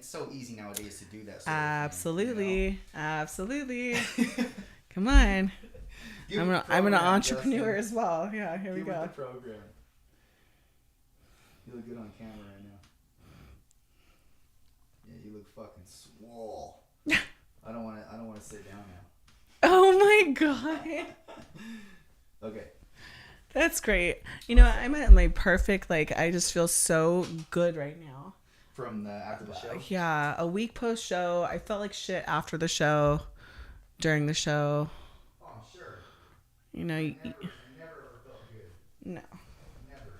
it's so easy nowadays to do that sort Absolutely. of thing, Absolutely. Come on. I'm an entrepreneur as well. Yeah, here we go. The program. You look good on camera right now. Yeah, you look fucking swole. I don't want to sit down now. Oh my god. Okay. That's great. You know, I'm at my perfect, like, I just feel so good right now. From after the show? Yeah, a week post show. I felt like shit after the show, during the show. Oh, I'm sure. You know, I never ever felt good. No. Never.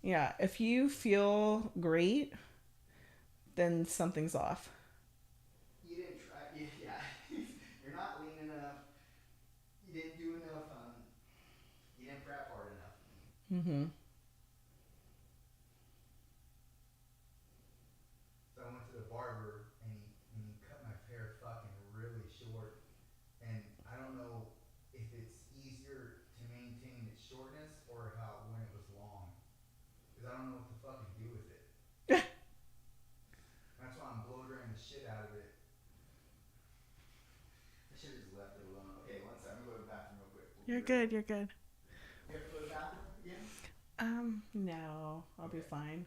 Yeah, if you feel great, then something's off. You didn't try. Yeah. You're not lean enough. You didn't do enough. You didn't prep hard enough. Mm-hmm. So I went to the barber and he cut my hair fucking really short. And I don't know if it's easier to maintain its shortness or how when it was long. Because I don't know what to fucking do with it. That's why I'm blow drying the shit out of it. I should have just left it alone. Okay, one second. I'm going to go to the bathroom real quick. You're good. You're good. You have to go to the bathroom again? No, I'll be fine.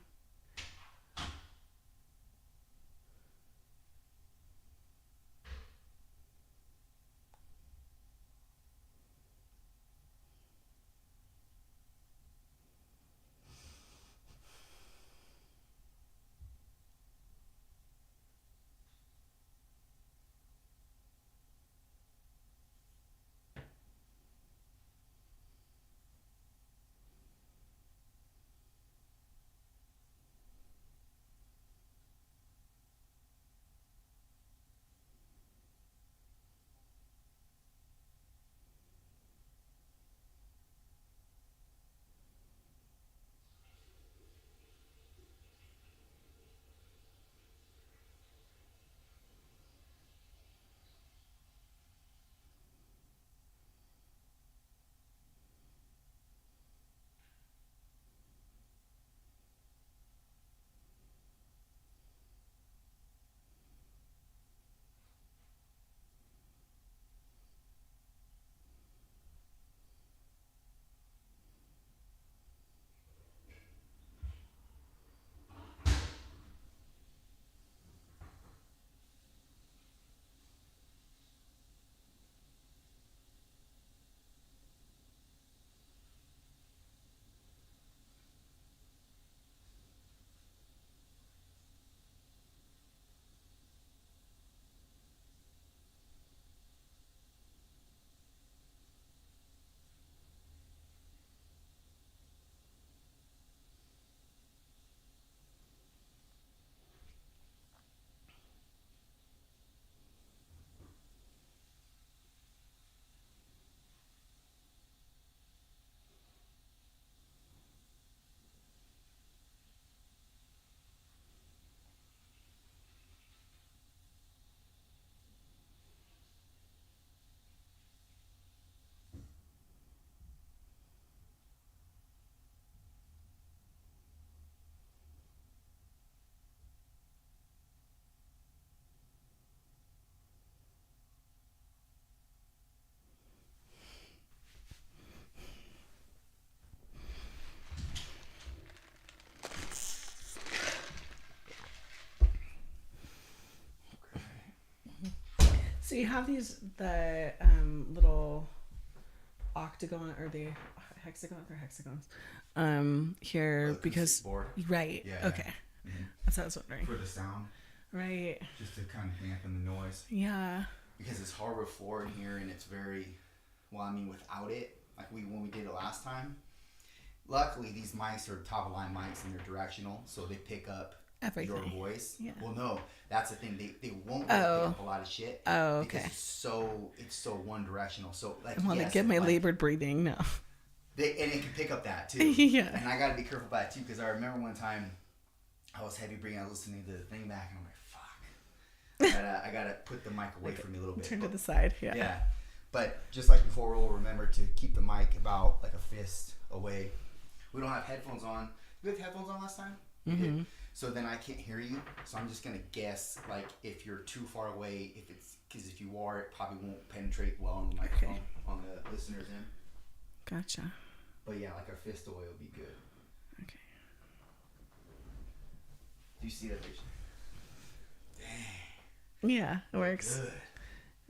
So you have the little octagon or the hexagons here because board. Right. Yeah. Okay. Mm-hmm. That's what I was wondering. For the sound. Right. Just to kind of dampen the noise. Yeah. Because it's hardwood floor in here and it's very, well, I mean, without it, like when we did it last time, luckily these mics are top of line mics and they're directional, so they pick up everything. Your voice. Yeah. Well, no, that's the thing. They won't pick up a lot of shit. Oh, okay. Because it's so one directional. So like, I want to get my labored breathing now. And it can pick up that too. Yeah. And I got to be careful about it too, because I remember one time I was heavy breathing. I was listening to the thing back, and I'm like, fuck. I gotta put the mic away from me a little bit. Turn to the side. Yeah. Yeah. But just like before, we'll remember to keep the mic about like a fist away. We don't have headphones on. Did we have headphones on last time? Mm-hmm. So then I can't hear you. So I'm just gonna guess like if you're too far away. If it's because if you are, it probably won't penetrate well on the microphone on the listener's end. Gotcha. But yeah, like a fist away would be good. Okay. Do you see that picture? Dang. Yeah, it works. Good.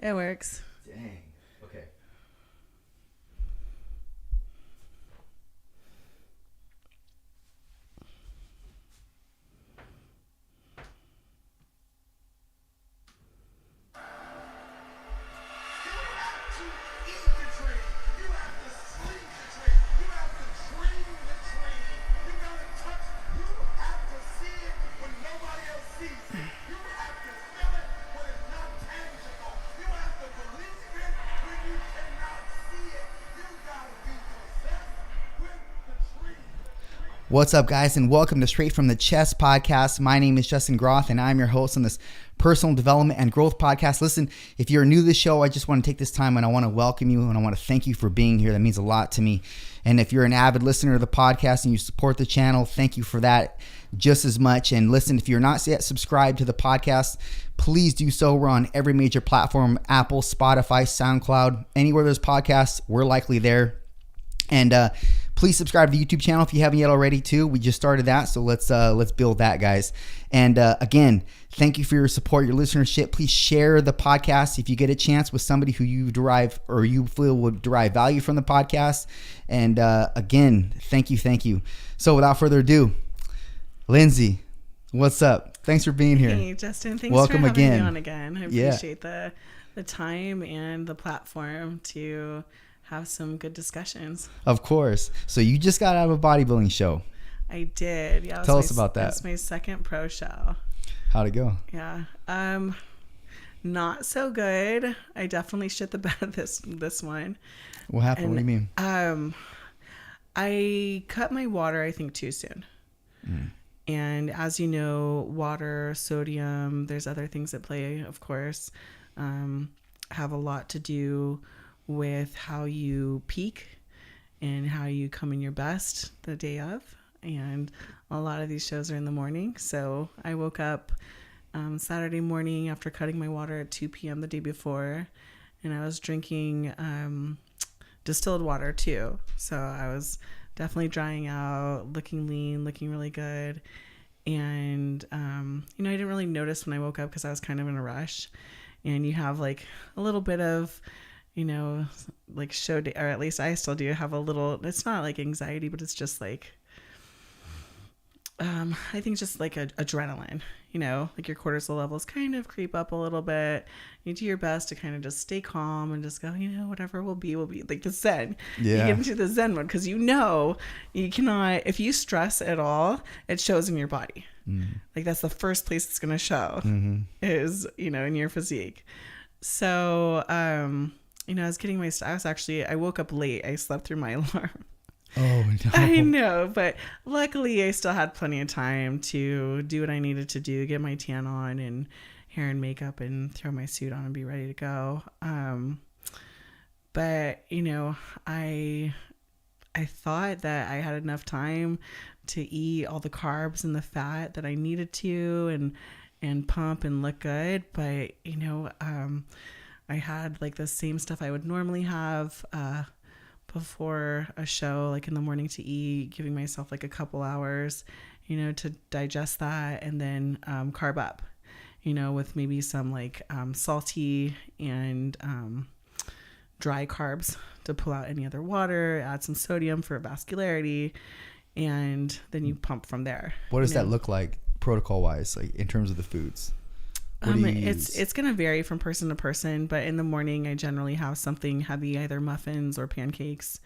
It works. Dang. Okay. What's up, guys, and welcome to Straight from the Chest podcast. My name is Justin Groth, and I'm your host on this personal development and growth podcast. Listen, if you're new to the show, I just want to take this time and I want to welcome you and I want to thank you for being here. That means a lot to me. And if you're an avid listener of the podcast and you support the channel, thank you for that just as much. And listen, if you're not yet subscribed to the podcast, please do so. We're on every major platform: Apple, Spotify, SoundCloud, anywhere there's podcasts, we're likely there. And please subscribe to the YouTube channel if you haven't yet already too. We just started that, so let's build that, guys. And again, thank you for your support, your listenership. Please share the podcast if you get a chance with somebody who you derive or you feel would derive value from the podcast. And again, thank you. So without further ado, Lindsey, what's up? Thanks for being here. Hey, Justin. Thanks Welcome for having again. me on again. I appreciate the time and the platform to have some good discussions. Of course. So you just got out of a bodybuilding show. I did. Yeah. Tell us about that. That's my second pro show. How'd it go? Yeah. Not so good. I definitely shit the bed this one. What happened? And, what do you mean? I cut my water, I think, too soon. And as you know, water, sodium, there's other things at play, of course, have a lot to do with how you peak and how you come in your best the day of. And a lot of these shows are in the morning. So I woke up Saturday morning after cutting my water at 2 p.m. the day before, and I was drinking distilled water too. So I was definitely drying out, looking lean, looking really good. And, I didn't really notice when I woke up because I was kind of in a rush. And you have like a little bit of, like show day, or at least I still do have a little, it's not like anxiety, but it's just like, I think just like adrenaline, like your cortisol levels kind of creep up a little bit. You do your best to kind of just stay calm and just go, whatever will be, like the Zen. Yeah. You get into the Zen mode because you cannot, if you stress at all, it shows in your body. Like that's the first place it's going to show is, in your physique. So, I woke up late. I slept through my alarm. Oh, no. I know, but luckily I still had plenty of time to do what I needed to do, get my tan on and hair and makeup and throw my suit on and be ready to go. But, I thought that I had enough time to eat all the carbs and the fat that I needed to and pump and look good. But, I had like the same stuff I would normally have before a show, like in the morning to eat, giving myself like a couple hours, to digest that, and then carb up, with maybe some like salty and dry carbs to pull out any other water, add some sodium for vascularity, and then you pump from there. What does that look like protocol wise, like in terms of the foods? It's going to vary from person to person, but in the morning I generally have something heavy, either muffins or pancakes,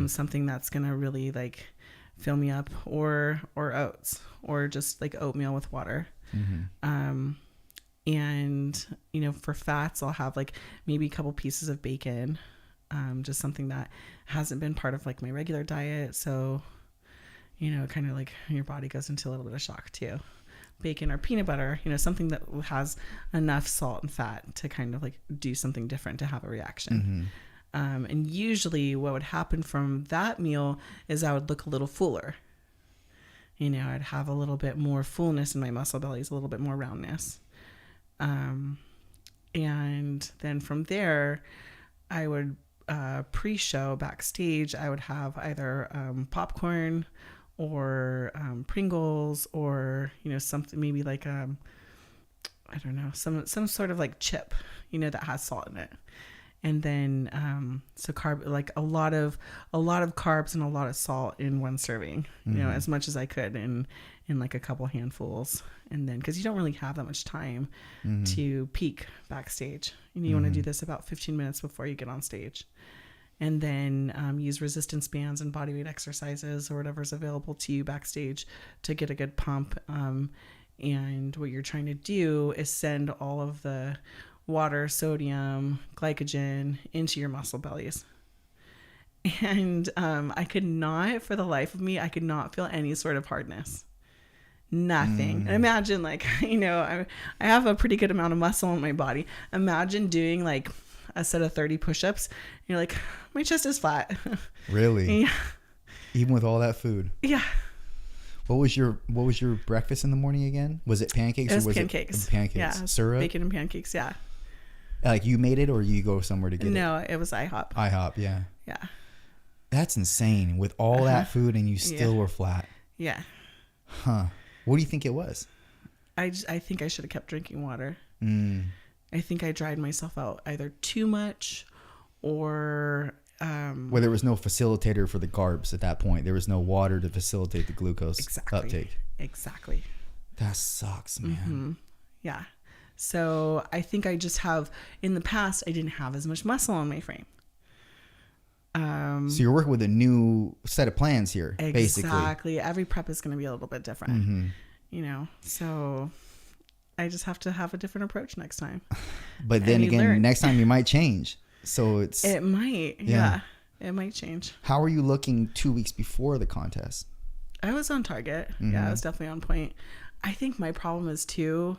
something that's going to really like fill me up, or oats, or just like oatmeal with water. And, for fats, I'll have like maybe a couple pieces of bacon, just something that hasn't been part of like my regular diet. So, kind of like your body goes into a little bit of shock too. Bacon or peanut butter, something that has enough salt and fat to kind of like do something different to have a reaction. And usually what would happen from that meal is I would look a little fuller. I'd have a little bit more fullness in my muscle bellies, a little bit more roundness. And then from there, I would pre-show backstage, I would have either popcorn or Pringles, or something maybe like I don't know, some sort of like chip that has salt in it. And then so carb, like a lot of carbs and a lot of salt in one serving, as much as I could in like a couple handfuls. And then because you don't really have that much time to peak backstage, you want to do this about 15 minutes before you get on stage. And then use resistance bands and bodyweight exercises or whatever's available to you backstage to get a good pump. And what you're trying to do is send all of the water, sodium, glycogen into your muscle bellies. And I could not, for the life of me, I could not feel any sort of hardness. Nothing. And imagine like, I have a pretty good amount of muscle in my body. Imagine doing like a set of 30 push-ups. You're like, my chest is flat. Really? Yeah. Even with all that food? Yeah. What was your breakfast in the morning again? Was it pancakes? It was or was pancakes. It pancakes? Yeah. Syrup? Bacon and pancakes. Yeah. Like you made it, or you go somewhere to get it? No, it was IHOP. IHOP, yeah. Yeah. That's insane. With all that food and you still were flat. Yeah. Huh. What do you think it was? I think I should have kept drinking water. I think I dried myself out either too much or... Well, there was no facilitator for the carbs at that point. There was no water to facilitate the glucose uptake. Exactly. That sucks, man. Yeah. So I think I just have... In the past, I didn't have as much muscle on my frame. So you're working with a new set of plans here, basically. Exactly. Every prep is going to be a little bit different, so I just have to have a different approach next time. But then again, next time you might change. So it might. Yeah. It might change. How are you looking 2 weeks before the contest? I was on target. Yeah, I was definitely on point. I think my problem is too,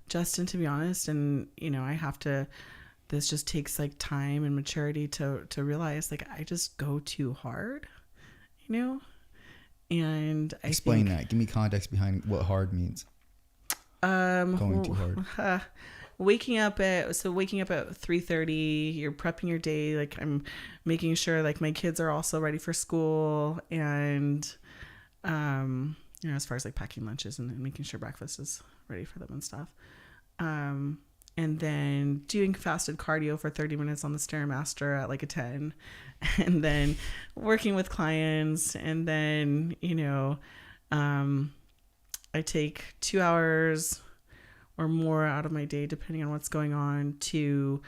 Justin, to be honest, and I have to... This just takes like time and maturity to realize like I just go too hard, and I explain that. Give me context behind what hard means. Going too hard. Waking up at 3:30, you're prepping your day. Like I'm making sure like my kids are also ready for school, and as far as like packing lunches and making sure breakfast is ready for them and stuff. And then doing fasted cardio for 30 minutes on the Stairmaster at like a 10, and then working with clients. And then, I take 2 hours or more out of my day, depending on what's going on, to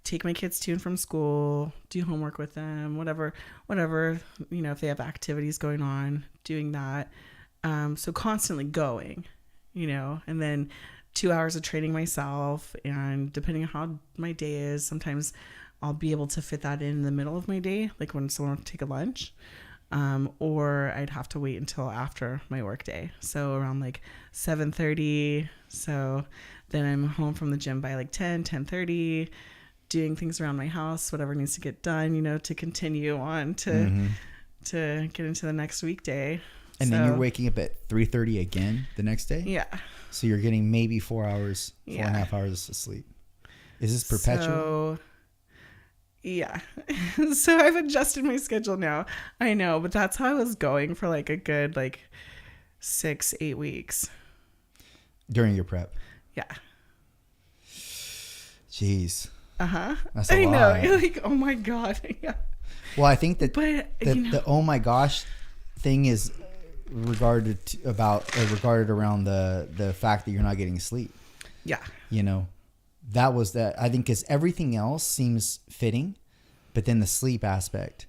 take my kids to and from school, do homework with them, whatever, if they have activities going on, doing that. So constantly going, and then 2 hours of training myself, and depending on how my day is, sometimes I'll be able to fit that in the middle of my day, like when someone will take a lunch, or I'd have to wait until after my work day. So around like 7:30. So then I'm home from the gym by like 10:30, doing things around my house, whatever needs to get done, to continue on to get into the next weekday. And then you're waking up at 3:30 again the next day? Yeah. So you're getting maybe 4 hours, 4.5 hours of sleep. Is this perpetual? Yeah. So I've adjusted my schedule now. I know, but that's how I was going for like a good 6-8 weeks. During your prep? Yeah. Jeez. Uh-huh. That's a lot. know. You're like, oh my God. Yeah. Well, I think that the oh my gosh thing is regarded around the fact that you're not getting sleep. Yeah. That was that. I think because everything else seems fitting, but then the sleep aspect.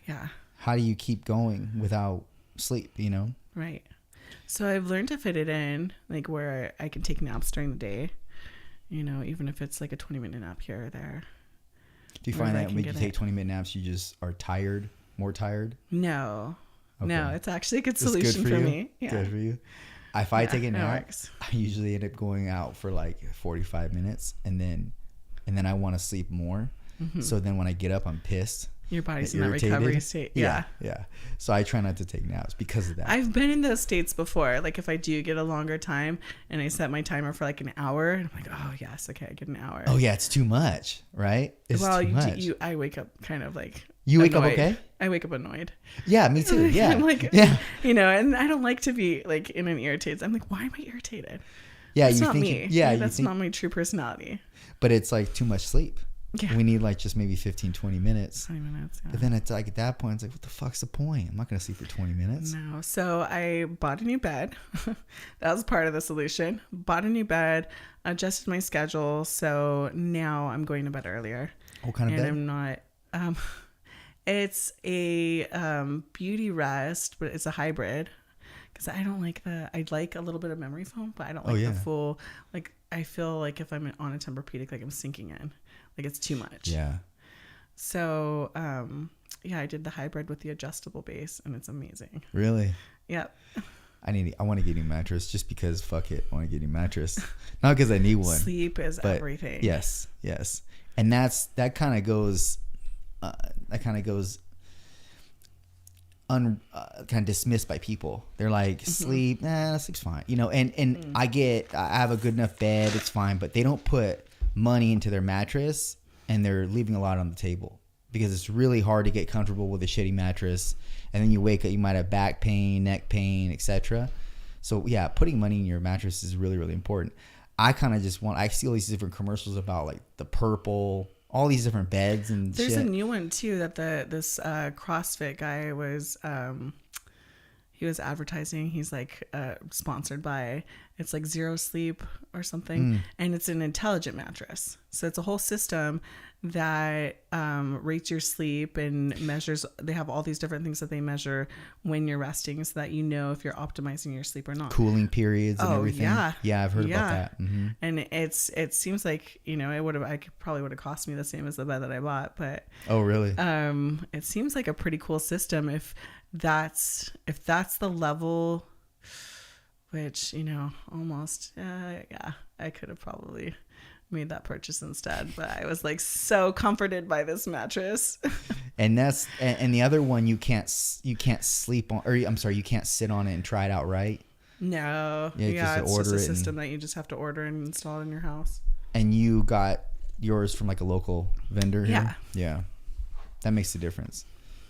Yeah. How do you keep going without sleep? Right. So I've learned to fit it in, like where I can take naps during the day. Even if it's like a 20-minute nap here or there. Do you find that when you take 20-minute naps, you just are more tired? No. Okay. No, it's actually a good It's solution good for me. Yeah. Good for you. If I take a nap, I usually end up going out for like 45 minutes, and then I want to sleep more. Mm-hmm. So then when I get up, I'm pissed. Your body's in that recovery state. Yeah. So I try not to take naps because of that. I've been in those states before. Like if I do get a longer time and I set my timer for like an hour, I'm like, oh yes, okay, I get an hour. Oh yeah, it's too much, right? It's too much. I wake up kind of like You wake annoyed. up okay? I wake up annoyed. Yeah, me too. Yeah. I'm like, yeah. You know, and I don't like to be like in an irritated. I'm like, why am I irritated? Yeah, that's you not think me. yeah, like, that's not my true personality. But it's like too much sleep. Yeah. We need like just maybe 15, 20 minutes. 20 minutes, yeah. But then it's like at that point, it's like, what the fuck's the point? I'm not going to sleep for 20 minutes. No. So I bought a new bed. That was part of the solution. Bought a new bed, adjusted my schedule. So now I'm going to bed earlier. What kind of bed? And I'm not, it's a beauty rest, but it's a hybrid. Because I don't like I like a little bit of memory foam, but I don't like the full, like, I feel like if I'm on a Tempur-Pedic, like I'm sinking in. Like it's too much. Yeah. So, I did the hybrid with the adjustable base and it's amazing. Really? Yep. I want to get a new mattress just because fuck it. I want to get a new mattress. Not because I need one. Sleep is everything. Yes. And that kind of goes kind of dismissed by people. They're like, sleep, sleep's fine. You know, and I have a good enough bed, it's fine, but they don't put money into their mattress and they're leaving a lot on the table because it's really hard to get comfortable with a shitty mattress. And then you wake up, you might have back pain, neck pain, etc. So yeah, putting money in your mattress is really, really important. I kind of just I see all these different commercials about like the purple, all these different beds and there's shit. a new one too that this CrossFit guy was he was advertising. He's like sponsored by, it's like Zero Sleep or something, and it's an intelligent mattress. So it's a whole system that rates your sleep and measures. They have all these different things that they measure when you're resting, so that you know if you're optimizing your sleep or not. Cooling periods and everything. Yeah, I've heard about that. Mm-hmm. And it seems like, you know, probably would have cost me the same as the bed that I bought, but oh really? It seems like a pretty cool system if that's the level, which, you know, almost I could have probably made that purchase instead, but I was like so comforted by this mattress. And the other one you can't sleep on, or I'm sorry, you can't sit on it and try it out, right? No. Yeah, it's just a system that you just have to order and install it in your house. And you got yours from like a local vendor here? Yeah. That makes a difference.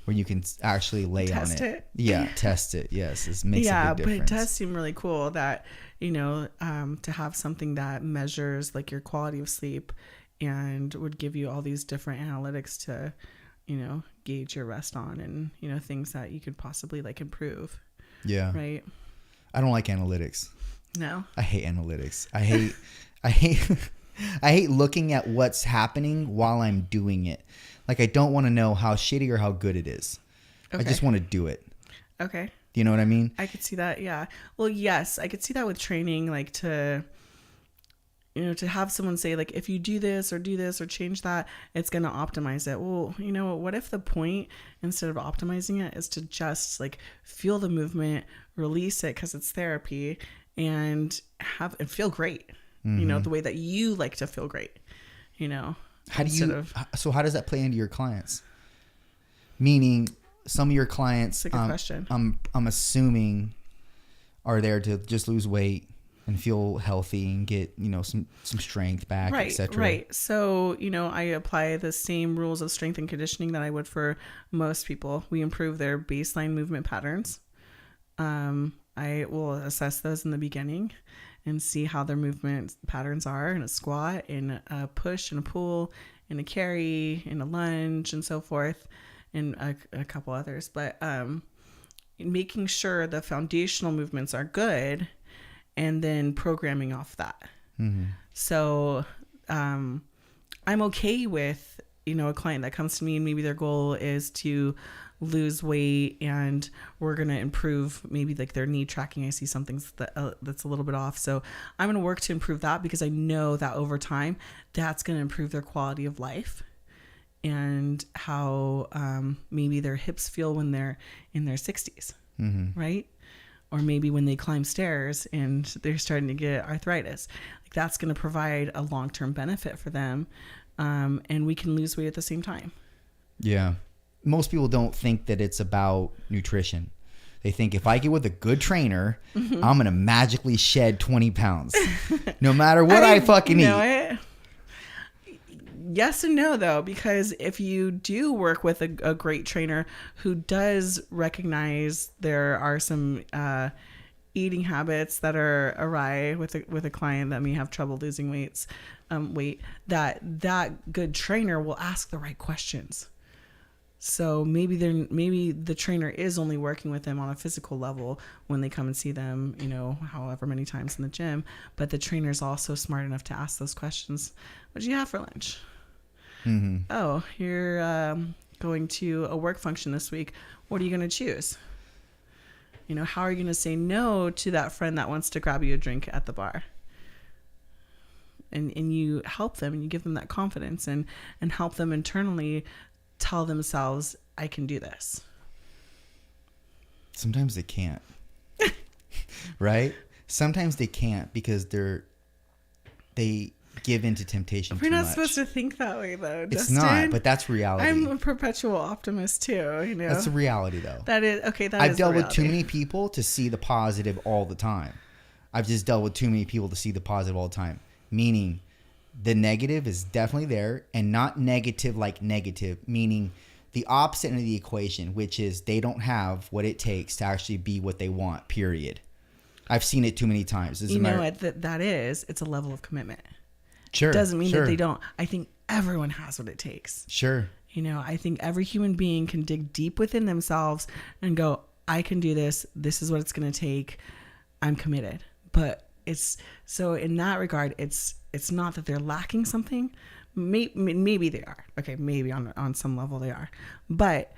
When you can actually lay test on it. Yeah, test it. Yes, it makes a big difference. But it does seem really cool that, you know, to have something that measures like your quality of sleep and would give you all these different analytics to, you know, gauge your rest on and, you know, things that you could possibly like improve. Yeah. Right. I don't like analytics. No. I hate analytics. I hate looking at what's happening while I'm doing it. Like, I don't want to know how shitty or how good it is. Okay. I just want to do it. Okay. Do you know what I mean? I could see that. Yeah. Well, yes, I could see that with training, like to have someone say like, if you do this or change that, it's going to optimize it. Well, you know, what if the point, instead of optimizing it, is to just like feel the movement, release it because it's therapy, and feel great. You know, the way that you like to feel great, you know. How does that play into your clients? Meaning some of your clients, that's a good question. I'm assuming, are there to just lose weight and feel healthy and get, you know, some strength back, etc. Right. So, you know, I apply the same rules of strength and conditioning that I would for most people. We improve their baseline movement patterns. I will assess those in the beginning and see how their movement patterns are in a squat, in a push, in a pull, in a carry, in a lunge, and so forth, and a couple others. But making sure the foundational movements are good, and then programming off that. Mm-hmm. So I'm okay with, you know, a client that comes to me and maybe their goal is to lose weight and we're going to improve maybe like their knee tracking. I see something that's a little bit off. So I'm going to work to improve that because I know that over time that's going to improve their quality of life and how maybe their hips feel when they're in their 60s, right? Or maybe when they climb stairs and they're starting to get arthritis. Like that's going to provide a long-term benefit for them. And we can lose weight at the same time. Yeah. most people don't think that it's about nutrition. They think if I get with a good trainer, I'm going to magically shed 20 pounds no matter what I fucking eat. Yes and no, though, because if you do work with a great trainer who does recognize there are some eating habits that are awry with a client that may have trouble losing weight, that good trainer will ask the right questions. So maybe the trainer is only working with them on a physical level when they come and see them, however many times in the gym. But the trainer is also smart enough to ask those questions. What do you have for lunch? Mm-hmm. Oh, you're going to a work function this week. What are you going to choose? How are you going to say no to that friend that wants to grab you a drink at the bar? And you help them and you give them that confidence and help them internally tell themselves, I can do this. Sometimes they can't. Right? Sometimes they can't because they give into temptation too much. We're not supposed to think that way, though, It's Justin. not, but that's reality. I'm a perpetual optimist, too, That's the reality, though. That is, okay, I've dealt with too many people to see the positive all the time. I've just dealt with too many people to see the positive all the time. Meaning, the negative is definitely there, and not negative like negative, meaning the opposite end of the equation, which is they don't have what it takes to actually be what they want, period. I've seen it too many times. It's a level of commitment. Sure. It doesn't mean that they don't. I think everyone has what it takes. Sure. I think every human being can dig deep within themselves and go, I can do this. This is what it's going to take. I'm committed. But so in that regard, it's not that they're lacking something. Maybe they are. Okay, maybe on some level they are. But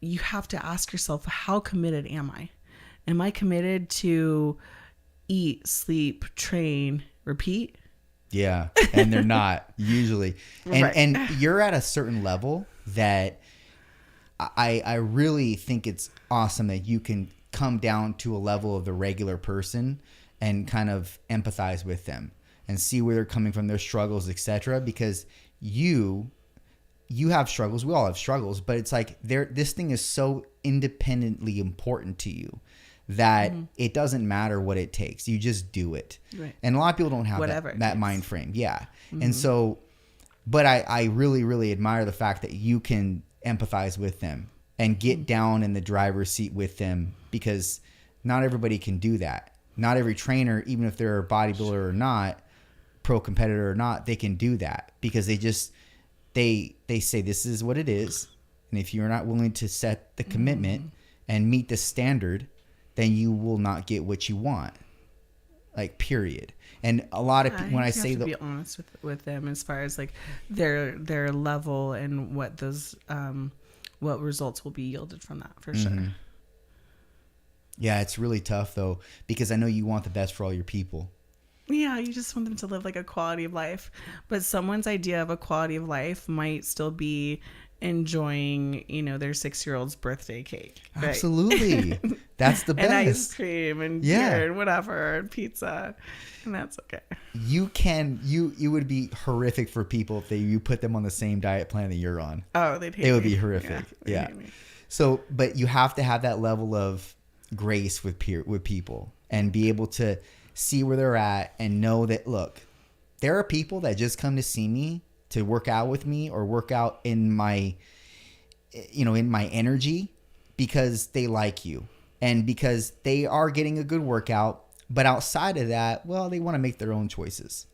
you have to ask yourself, how committed am I? Am I committed to eat, sleep, train, repeat? Yeah, and they're not usually. And you're at a certain level that I really think it's awesome that you can come down to a level of the regular person and kind of empathize with them and see where they're coming from, their struggles, etc. Because you have struggles. We all have struggles, but it's like this thing is so independently important to you that it doesn't matter what it takes. You just do it. Right. And a lot of people don't have that mind frame. Yeah. Mm-hmm. And so, but I really, really admire the fact that you can empathize with them and get down in the driver's seat with them, because not everybody can do that. Not every trainer, even if they're a bodybuilder or not, pro competitor or not, they can do that because they say this is what it is. And if you're not willing to set the commitment and meet the standard, then you will not get what you want, like, period. And a lot of people, when I say be honest with them as far as like their level and what those what results will be yielded from that, for sure. Yeah, it's really tough though, because I know you want the best for all your people. Yeah, you just want them to live like a quality of life, but someone's idea of a quality of life might still be enjoying, their 6-year-old's birthday cake. Right? Absolutely. That's the best. And ice cream and beer and whatever, and pizza. And that's okay. You would be horrific for people if you put them on the same diet plan that you're on. Oh, they'd hate me. It would be horrific. Yeah. So, but you have to have that level of grace with people and be able to see where they're at and know that, look, there are people that just come to see me to work out with me or work out in my energy because they like you and because they are getting a good workout. But outside of that, well, they want to make their own choices.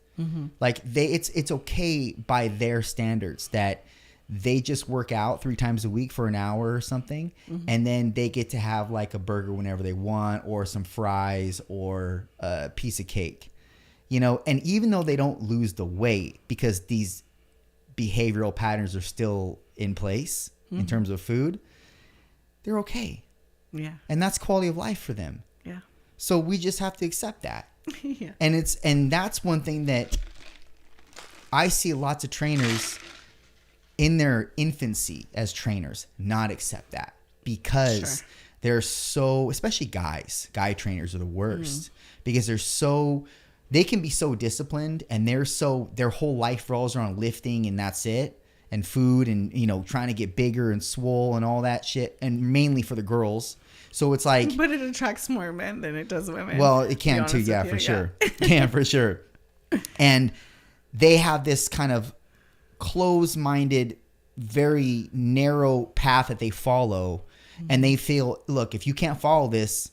Like it's okay by their standards that they just work out 3 times a week for an hour or something. And then they get to have like a burger whenever they want, or some fries, or a piece of cake, and even though they don't lose the weight because these behavioral patterns are still in place in terms of food, they're okay. Yeah. And that's quality of life for them. Yeah. So we just have to accept that. Yeah. And that's one thing that I see lots of trainers in their infancy as trainers not accept that, because they're so, especially guy trainers are the worst because they can be so disciplined and their whole life revolves around lifting and that's it. and food and, you know, trying to get bigger and swole and all that shit. And mainly for the girls. So it's like, but it attracts more men than it does women. Well, it can too. Yeah, for sure. Yeah, for sure. And they have this kind of closed-minded, very narrow path that they follow. And they feel, look, if you can't follow this,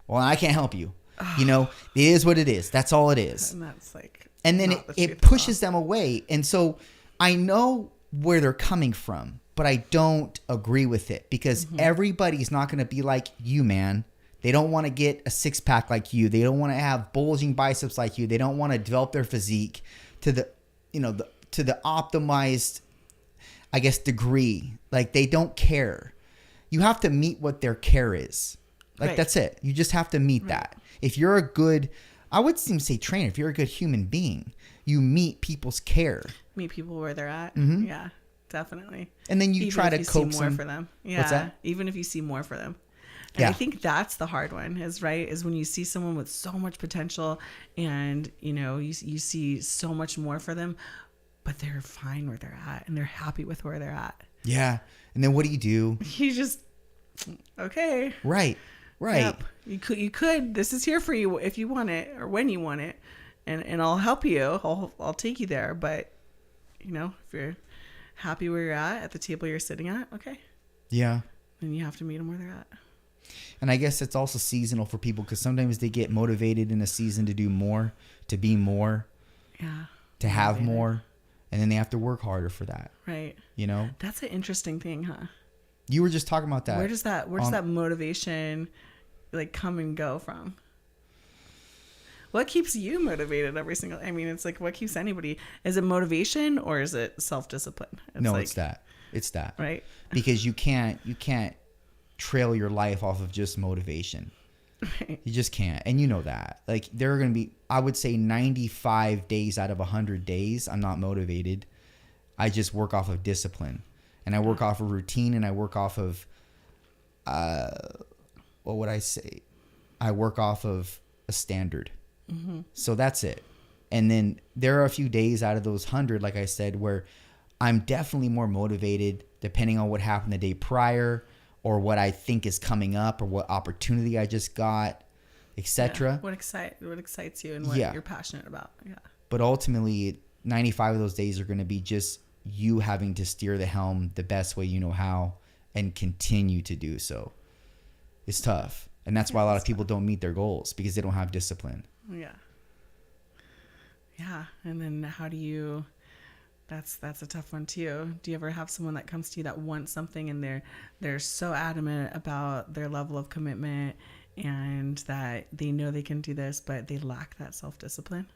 well, I can't help you. You know, it is what it is. That's all it is. And that's like, and then it pushes them away. And so I know where they're coming from, but I don't agree with it because everybody's not going to be like you, man. They don't want to get a six pack like you. They don't want to have bulging biceps like you. They don't want to develop their physique to the, you know, to the optimized, I guess, degree. Like they don't care. You have to meet what their care is. Like that's it. You just have to meet that. If you're a good, I would even say trainer, if you're a good human being, you meet people's care. Meet people where they're at. Yeah, definitely. And then you try to coax more for them. Yeah. What's that? Even if you see more for them. And I think that's the hard one is when you see someone with so much potential and, you know, you see so much more for them, but they're fine where they're at and they're happy with where they're at. Yeah. And then what do? You just, okay. Right. Yep. You could, this is here for you if you want it or when you want it. And I'll help you. I'll take you there. But, you know, if you're happy where you're at the table you're sitting at, okay. Yeah. Then you have to meet them where they're at. And I guess it's also seasonal for people because sometimes they get motivated in a season to do more, to be more, to have more, and then they have to work harder for that. Right. You know? That's an interesting thing, huh? You were just talking about that. Where does that motivation like come and go from? What keeps you motivated every single, I mean, it's like what keeps anybody, is it motivation or is it self-discipline? No, like, it's that. Right. Because you can't trail your life off of just motivation. Right. You just can't. And you know that. Like there are going to be, I would say 95 days out of 100 days, I'm not motivated. I just work off of discipline. And I work off of routine and I work off of, what would I say? I work off of a standard. So that's it. And then there are a few days out of those 100, like I said, where I'm definitely more motivated depending on what happened the day prior or what I think is coming up or what opportunity I just got, etc. What excites you and what you're passionate about. Yeah. But ultimately, 95 of those days are going to be just you having to steer the helm the best way you know how and continue to do so. It's tough. And that's why a lot of people don't meet their goals because they don't have discipline. Yeah. Yeah. And then how do you, that's a tough one too. Do you ever have someone that comes to you that wants something and they're so adamant about their level of commitment and that they know they can do this, but they lack that self-discipline?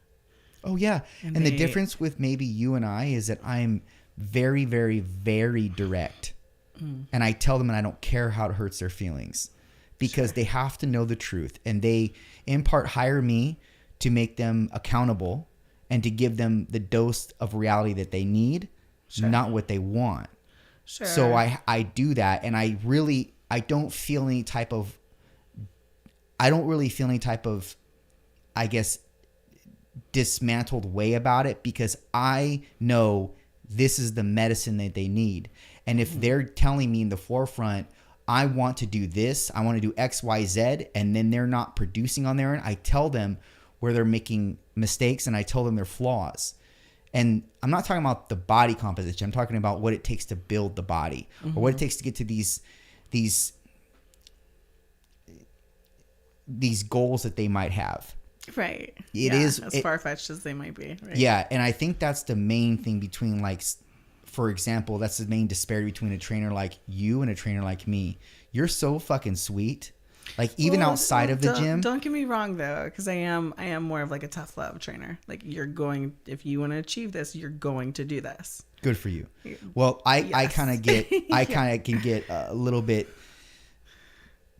Oh yeah. And the difference with maybe you and I is that I'm very, very, very direct. And I tell them and I don't care how it hurts their feelings because they have to know the truth. And they in part hire me to make them accountable and to give them the dose of reality that they need, not what they want. So I do that. And I don't feel any type of, I guess, dismantled way about it because I know this is the medicine that they need. And if they're telling me in the forefront, I want to do this, I want to do X, Y, Z, and then they're not producing on their end, I tell them where they're making mistakes and I tell them their flaws. And I'm not talking about the body composition. I'm talking about what it takes to build the body or what it takes to get to these goals that they might have. Right. It is as far-fetched as they might be. Right? Yeah. And I think that's the main thing between, like, for example, that's the main disparity between a trainer like you and a trainer like me. You're so fucking sweet. Like even outside of the gym. Don't get me wrong though, because I am more of like a tough love trainer. Like if you want to achieve this, you're going to do this. Good for you. Well, I kind of can get a little bit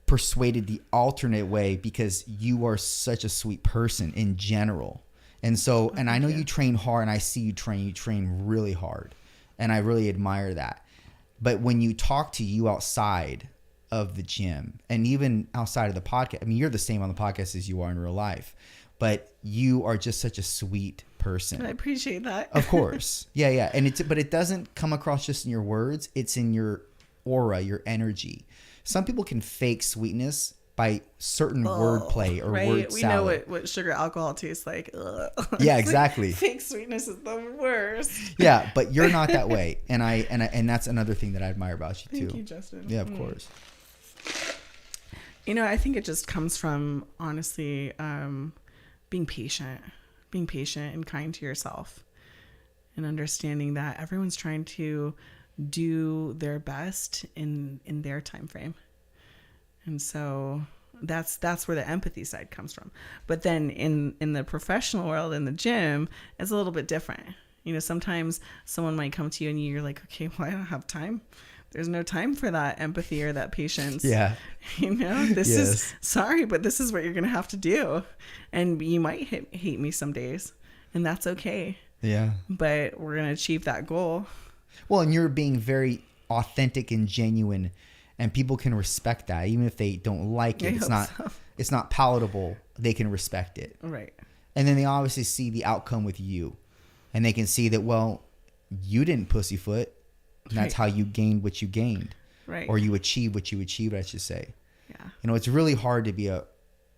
persuaded the alternate way because you are such a sweet person in general. And so, and I know you train hard and I see you train really hard. And I really admire that. But when you talk to you outside of the gym and even outside of the podcast, I mean, you're the same on the podcast as you are in real life, but you are just such a sweet person. I appreciate that. Of course. Yeah. But it doesn't come across just in your words. It's in your aura, your energy. Some people can fake sweetness by certain wordplay or word salad. We know what sugar alcohol tastes like. Ugh. Yeah, exactly. Fake sweetness is the worst. Yeah, but you're not that way, and that's another thing that I admire about you too. Thank you, Justin. Yeah, of course. I think it just comes from honestly being patient and kind to yourself, and understanding that everyone's trying to do their best in their time frame. And so that's where the empathy side comes from. But then in the professional world, in the gym, it's a little bit different. Sometimes someone might come to you and you're like, okay, well, I don't have time. There's no time for that empathy or that patience. Yeah. This is sorry, but this is what you're going to have to do. And you might hate me some days, and that's okay. Yeah. But we're going to achieve that goal. Well, and you're being very authentic and genuine, and people can respect that. Even if they don't like it, it's not palatable. They can respect it. Right. And then they obviously see the outcome with you, and they can see that, well, you didn't pussyfoot. And that's how you gained what you gained. Right. Or you achieved what you achieved, I should say. Yeah. It's really hard to be a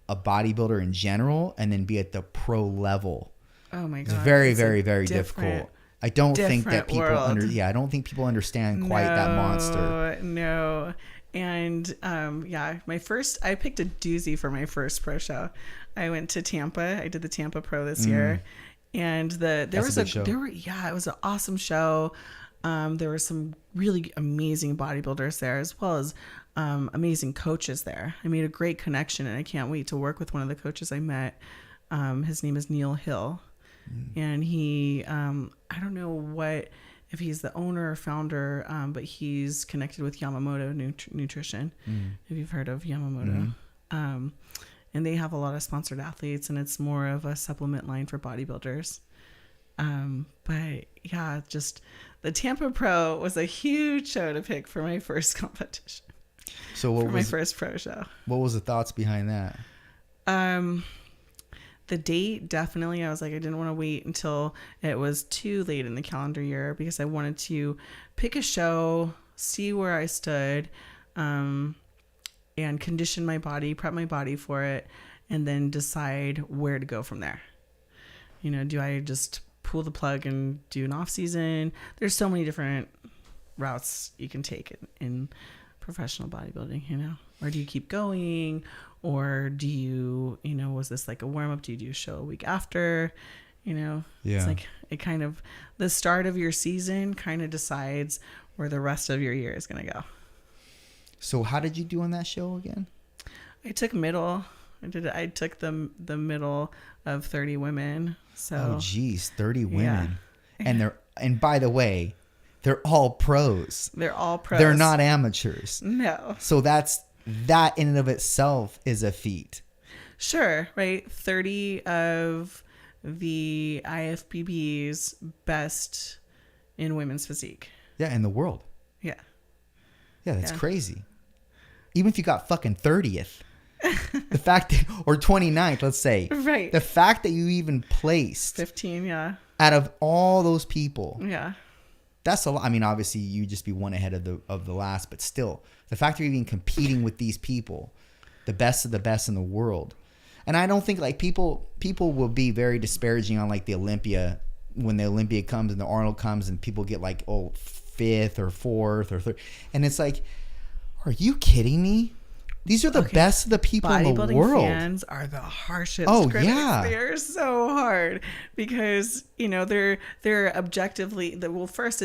bodybuilder in general and then be at the pro level. Oh my God. It's very, very, very difficult. I don't think that people I don't think people understand quite that monster. No. And I picked a doozy for my first pro show. I went to Tampa. I did the Tampa Pro this year. And it was an awesome show. There were some really amazing bodybuilders there, as well as amazing coaches there. I made a great connection, and I can't wait to work with one of the coaches I met. His name is Neil Hill. And he, I don't know if he's the owner or founder, but he's connected with Yamamoto Nutrition, if you've heard of Yamamoto. And they have a lot of sponsored athletes, and it's more of a supplement line for bodybuilders. But yeah, just the Tampa Pro was a huge show to pick for my first competition. So what was my first pro show? What was the thoughts behind that? The date, definitely. I was like, I didn't want to wait until it was too late in the calendar year, because I wanted to pick a show, see where I stood, and condition my body, prep my body for it, and then decide where to go from there. Do I just pull the plug and do an off season? There's so many different routes you can take in professional bodybuilding, or do you keep going, or do you, was this like a warm up? Do you do a show a week after? It's like it kind of, the start of your season kind of decides where the rest of your year is going to go. So how did you do on that show again? I took middle. I took the middle of 30 women. So, oh geez, 30 women. Yeah. And by the way, they're all pros. They're all pros. They're not amateurs. No. So that in and of itself is a feat. Sure, right? 30 of the IFBB's best in women's physique. Yeah, in the world. Yeah. Yeah, that's crazy. Even if you got fucking 30th. The fact that, or 29th, let's say. Right. The fact that you even placed 15, yeah. Out of all those people. Yeah. That's a lot. I mean, obviously you just be one ahead of the last, but still, the fact that you're even competing with these people, the best of the best in the world. And I don't think like people will be very disparaging on like the Olympia, when the Olympia comes and the Arnold comes and people get like, oh, 5th or 4th or 3rd. And it's like, are you kidding me? These are the best of the people in the world. Bodybuilding fans are the harshest critics. Yeah. They are so hard because, they're objectively, first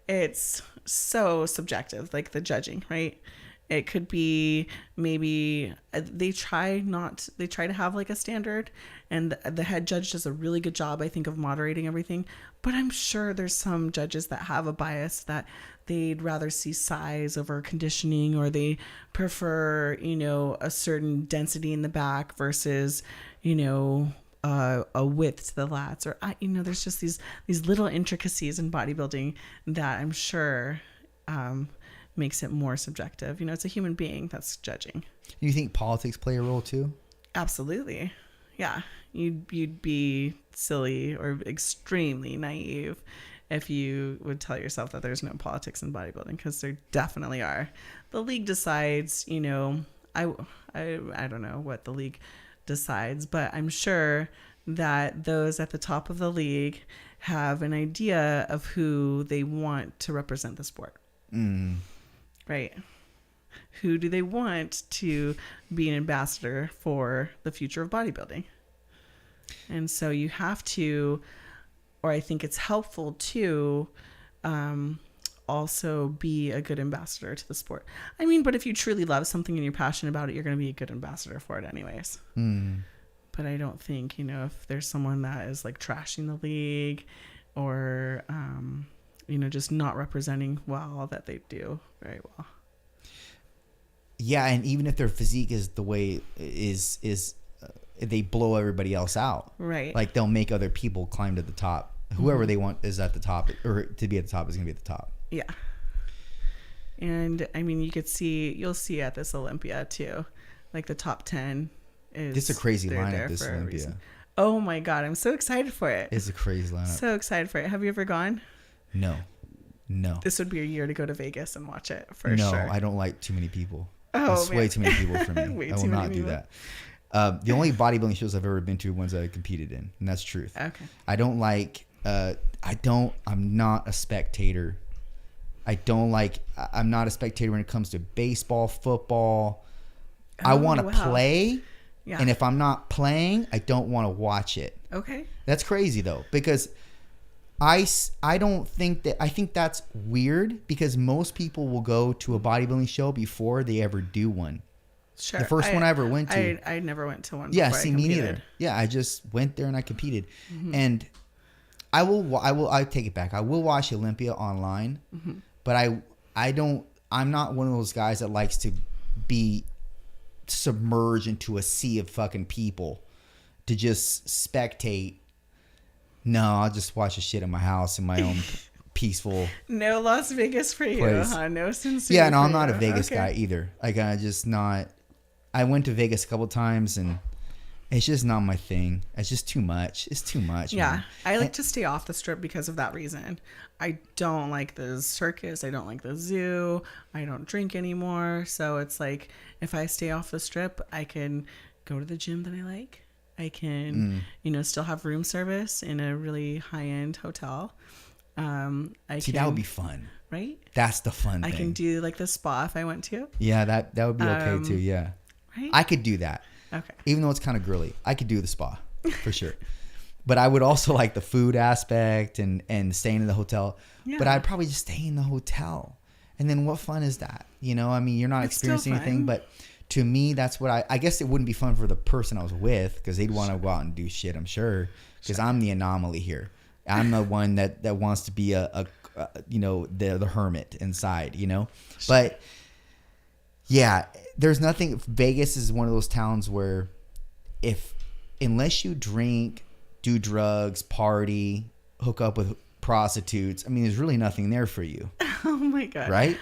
it's so subjective, like the judging, right? It could be maybe they try to have like a standard, and the head judge does a really good job, I think, of moderating everything. But I'm sure there's some judges that have a bias that they'd rather see size over conditioning, or they prefer, a certain density in the back versus, a width to the lats, or there's just these little intricacies in bodybuilding that I'm sure makes it more subjective. It's a human being that's judging. You think politics play a role too? Absolutely. Yeah. you'd be silly or extremely naive if you would tell yourself that there's no politics in bodybuilding, because there definitely are. The league decides, you know, I don't know what the league decides, but I'm sure that those at the top of the league have an idea of who they want to represent the sport. Right. Who do they want to be an ambassador for the future of bodybuilding? And so you have to, or I think it's helpful to also be a good ambassador to the sport. I mean, but if you truly love something and you're passionate about it, you're going to be a good ambassador for it anyways. But I don't think, you know, if there's someone that is like trashing the league or, you know, just not representing well, that they do very well. Yeah, and even if their physique is the way is they blow everybody else out. Right. Like they'll make other people climb to the top. Whoever they want is at the top, or to be at the top is going to be at the top. Yeah. And I mean, you'll see at this Olympia too, like the top 10 is. It's a crazy lineup this Olympia. Oh my God, I'm so excited for it. It's a crazy lineup. So excited for it. Have you ever gone? No. This would be a year to go to Vegas and watch it for sure. No, I don't like too many people. Oh, That's way too many people for me. I will not do that. The only bodybuilding shows I've ever been to are ones that I competed in, and that's truth. Okay. I don't like. I'm not a spectator. I'm not a spectator when it comes to baseball, football. I want to play. Yeah. And if I'm not playing, I don't want to watch it. Okay. That's crazy though, because I think that's weird, because most people will go to a bodybuilding show before they ever do one. Sure. The first one I ever went to. I never went to one. Yeah, see, me neither. Yeah, I just went there and I competed. And I take it back. I will watch Olympia online, but I'm not one of those guys that likes to be submerged into a sea of fucking people to just spectate. No, I'll just watch the shit in my house in my own peaceful. No Las Vegas for you, huh? No Cincinnati. Yeah, no, I'm not a Vegas guy either. Like, I went to Vegas a couple times and it's just not my thing. It's just too much. It's too much. Yeah. Man. I like to stay off the strip because of that reason. I don't like the circus. I don't like the zoo. I don't drink anymore. So it's like, if I stay off the strip, I can go to the gym that I like. I can, still have room service in a really high-end hotel. That would be fun. Right? That's the fun thing. I can do like the spa if I went to. Yeah, that would be okay too. Yeah. Right? I could do that. Okay. Even though it's kind of girly, I could do the spa for sure. But I would also like the food aspect and staying in the hotel. Yeah. But I'd probably just stay in the hotel. And then what fun is that? You know, I mean, you're not experiencing anything, but to me, that's what I guess it wouldn't be fun for the person I was with, because they'd want to go out and do shit, I'm sure, because I'm the anomaly here. I'm the one that wants to be the hermit inside, you know? But yeah, there's nothing. Vegas is one of those towns where unless you drink, do drugs, party, hook up with prostitutes, I mean, there's really nothing there for you. Oh my God. Right?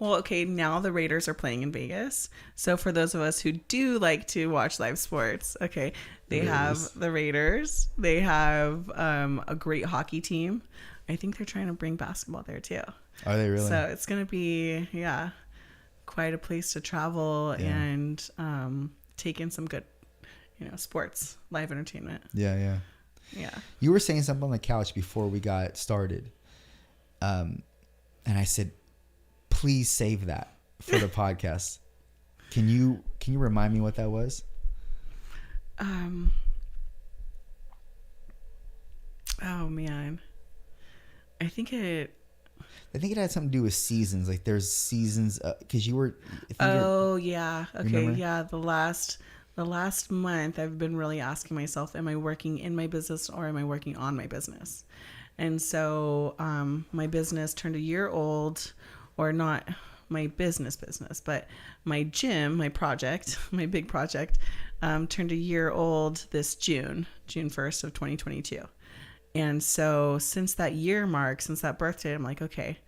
Well, okay, now the Raiders are playing in Vegas. So for those of us who do like to watch live sports, okay, they have the Raiders. They have a great hockey team. I think they're trying to bring basketball there too. Are they really? So it's going to be, quite a place to travel and take in some good, sports, live entertainment. Yeah. You were saying something on the couch before we got started. And I said, please save that for the podcast. Can you remind me what that was? Oh man. I think it had something to do with seasons. Like there's seasons, because you were. Yeah. Okay. Yeah. The last month, I've been really asking myself, am I working in my business or am I working on my business? And so my business turned a year old, or not my business, but my gym, my project, my big project, turned a year old this June 1st of 2022. And so since that year mark, since that birthday, I'm like, okay,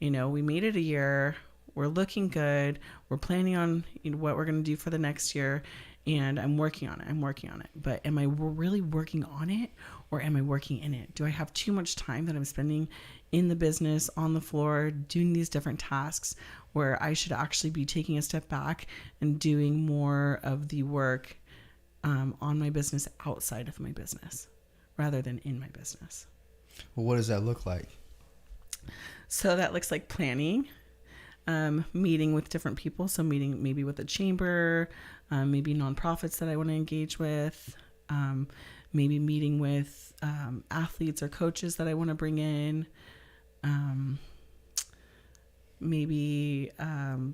we made it a year. We're looking good. We're planning on what we're going to do for the next year. and I'm working on it. But am I really working on it, or am I working in it? Do I have too much time that I'm spending in the business, on the floor, doing these different tasks, where I should actually be taking a step back and doing more of the work on my business, outside of my business, rather than in my business? Well, what does that look like? So that looks like planning, meeting with different people. So meeting maybe with a chamber, maybe nonprofits that I want to engage with, maybe meeting with athletes or coaches that I want to bring in, maybe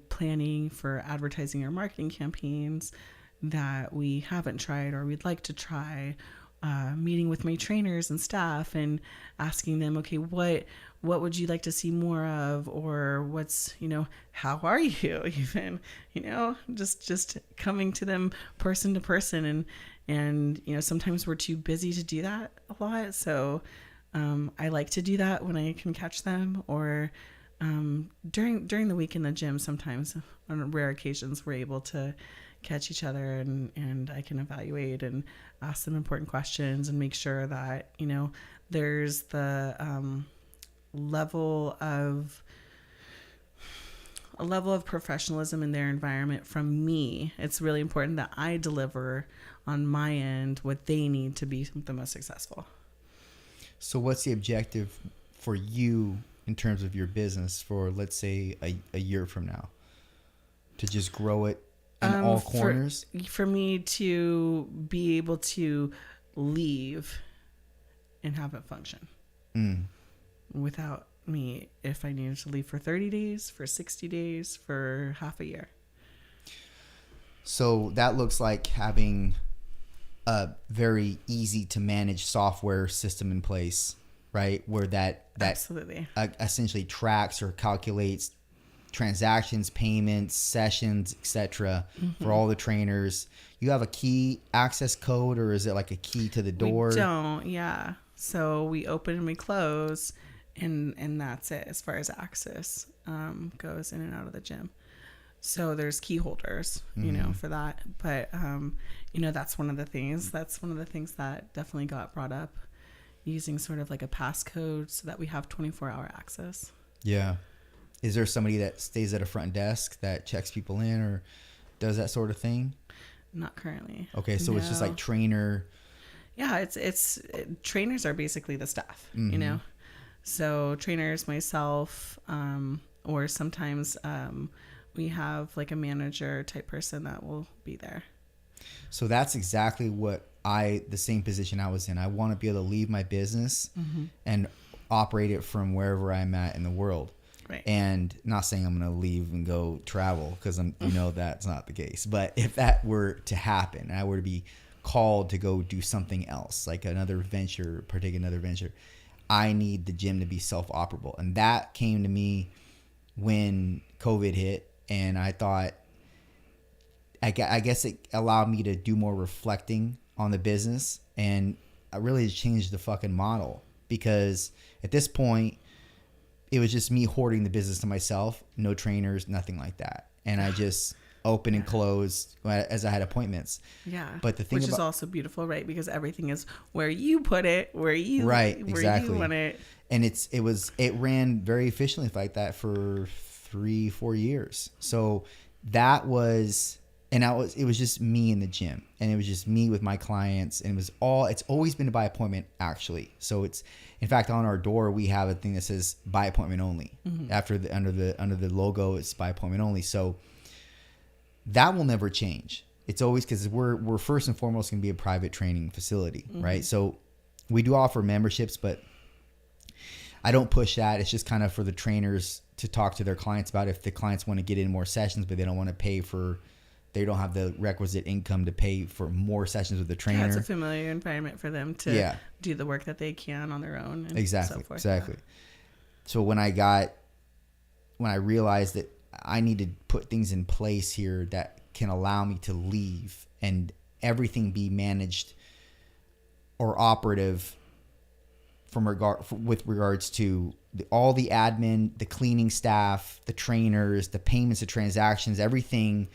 planning for advertising or marketing campaigns that we haven't tried or we'd like to try. Meeting with my trainers and staff and asking them, okay, what would you like to see more of, or what's, how are you, even, just coming to them person to person. And sometimes we're too busy to do that a lot. So I like to do that when I can catch them, or during the week in the gym. Sometimes on rare occasions we're able to catch each other, and I can evaluate and ask them important questions and make sure that, there's the level of professionalism in their environment from me. It's really important that I deliver on my end what they need to be the most successful. So what's the objective for you in terms of your business for, let's say, a year from now? To just grow it in all corners? For me to be able to leave and have it function without me, if I needed to leave for 30 days, for 60 days, for half a year. So that looks like having a very easy to manage software system in place, right? Where that absolutely essentially tracks or calculates transactions, payments, sessions, etc. for all the trainers. You have a key access code, or is it like a key to the door? We don't, yeah. So we open and we close, and that's it as far as access goes in and out of the gym. So there's key holders, for that. But that's one of the things. That's one of the things that definitely got brought up, using sort of like a passcode so that we have 24-hour access. Yeah. Is there somebody that stays at a front desk that checks people in or does that sort of thing? Not currently. Okay, so it's just like trainer. Yeah, it's trainers are basically the staff, So trainers, myself, or sometimes we have like a manager type person that will be there. So that's exactly what the same position I was in. I want to be able to leave my business and operate it from wherever I'm at in the world. Right. And not saying I'm going to leave and go travel, because that's not the case. But if that were to happen, and I were to be called to go do something else, like another venture, partake in another venture, I need the gym to be self-operable. And that came to me when COVID hit, and I thought, I guess it allowed me to do more reflecting on the business, and I really changed the fucking model, because at this point, it was just me hoarding the business to myself, no trainers, nothing like that. And I just open and closed as I had appointments. Yeah. But the thing which is also beautiful, right? Because everything is where you put it, where you want it. And it ran very efficiently like that for 3-4 years. So that was, and it was just me in the gym, and it was just me with my clients, and it's always been by appointment, actually. So it's, in fact, on our door we have a thing that says by appointment only. Under the logo, it's by appointment only. So that will never change. It's always, because we're first and foremost going to be a private training facility, right? So we do offer memberships, but I don't push that. It's just kind of for the trainers to talk to their clients about, if the clients want to get in more sessions, but they don't want to pay for, they don't have the requisite income to pay for more sessions with the trainer. Yeah, it's a familiar environment for them to do the work that they can on their own. And exactly. So forth. Exactly. Yeah. So when I realized that I need to put things in place here that can allow me to leave and everything be managed or operative with regards to all the admin, the cleaning staff, the trainers, the payments, the transactions, everything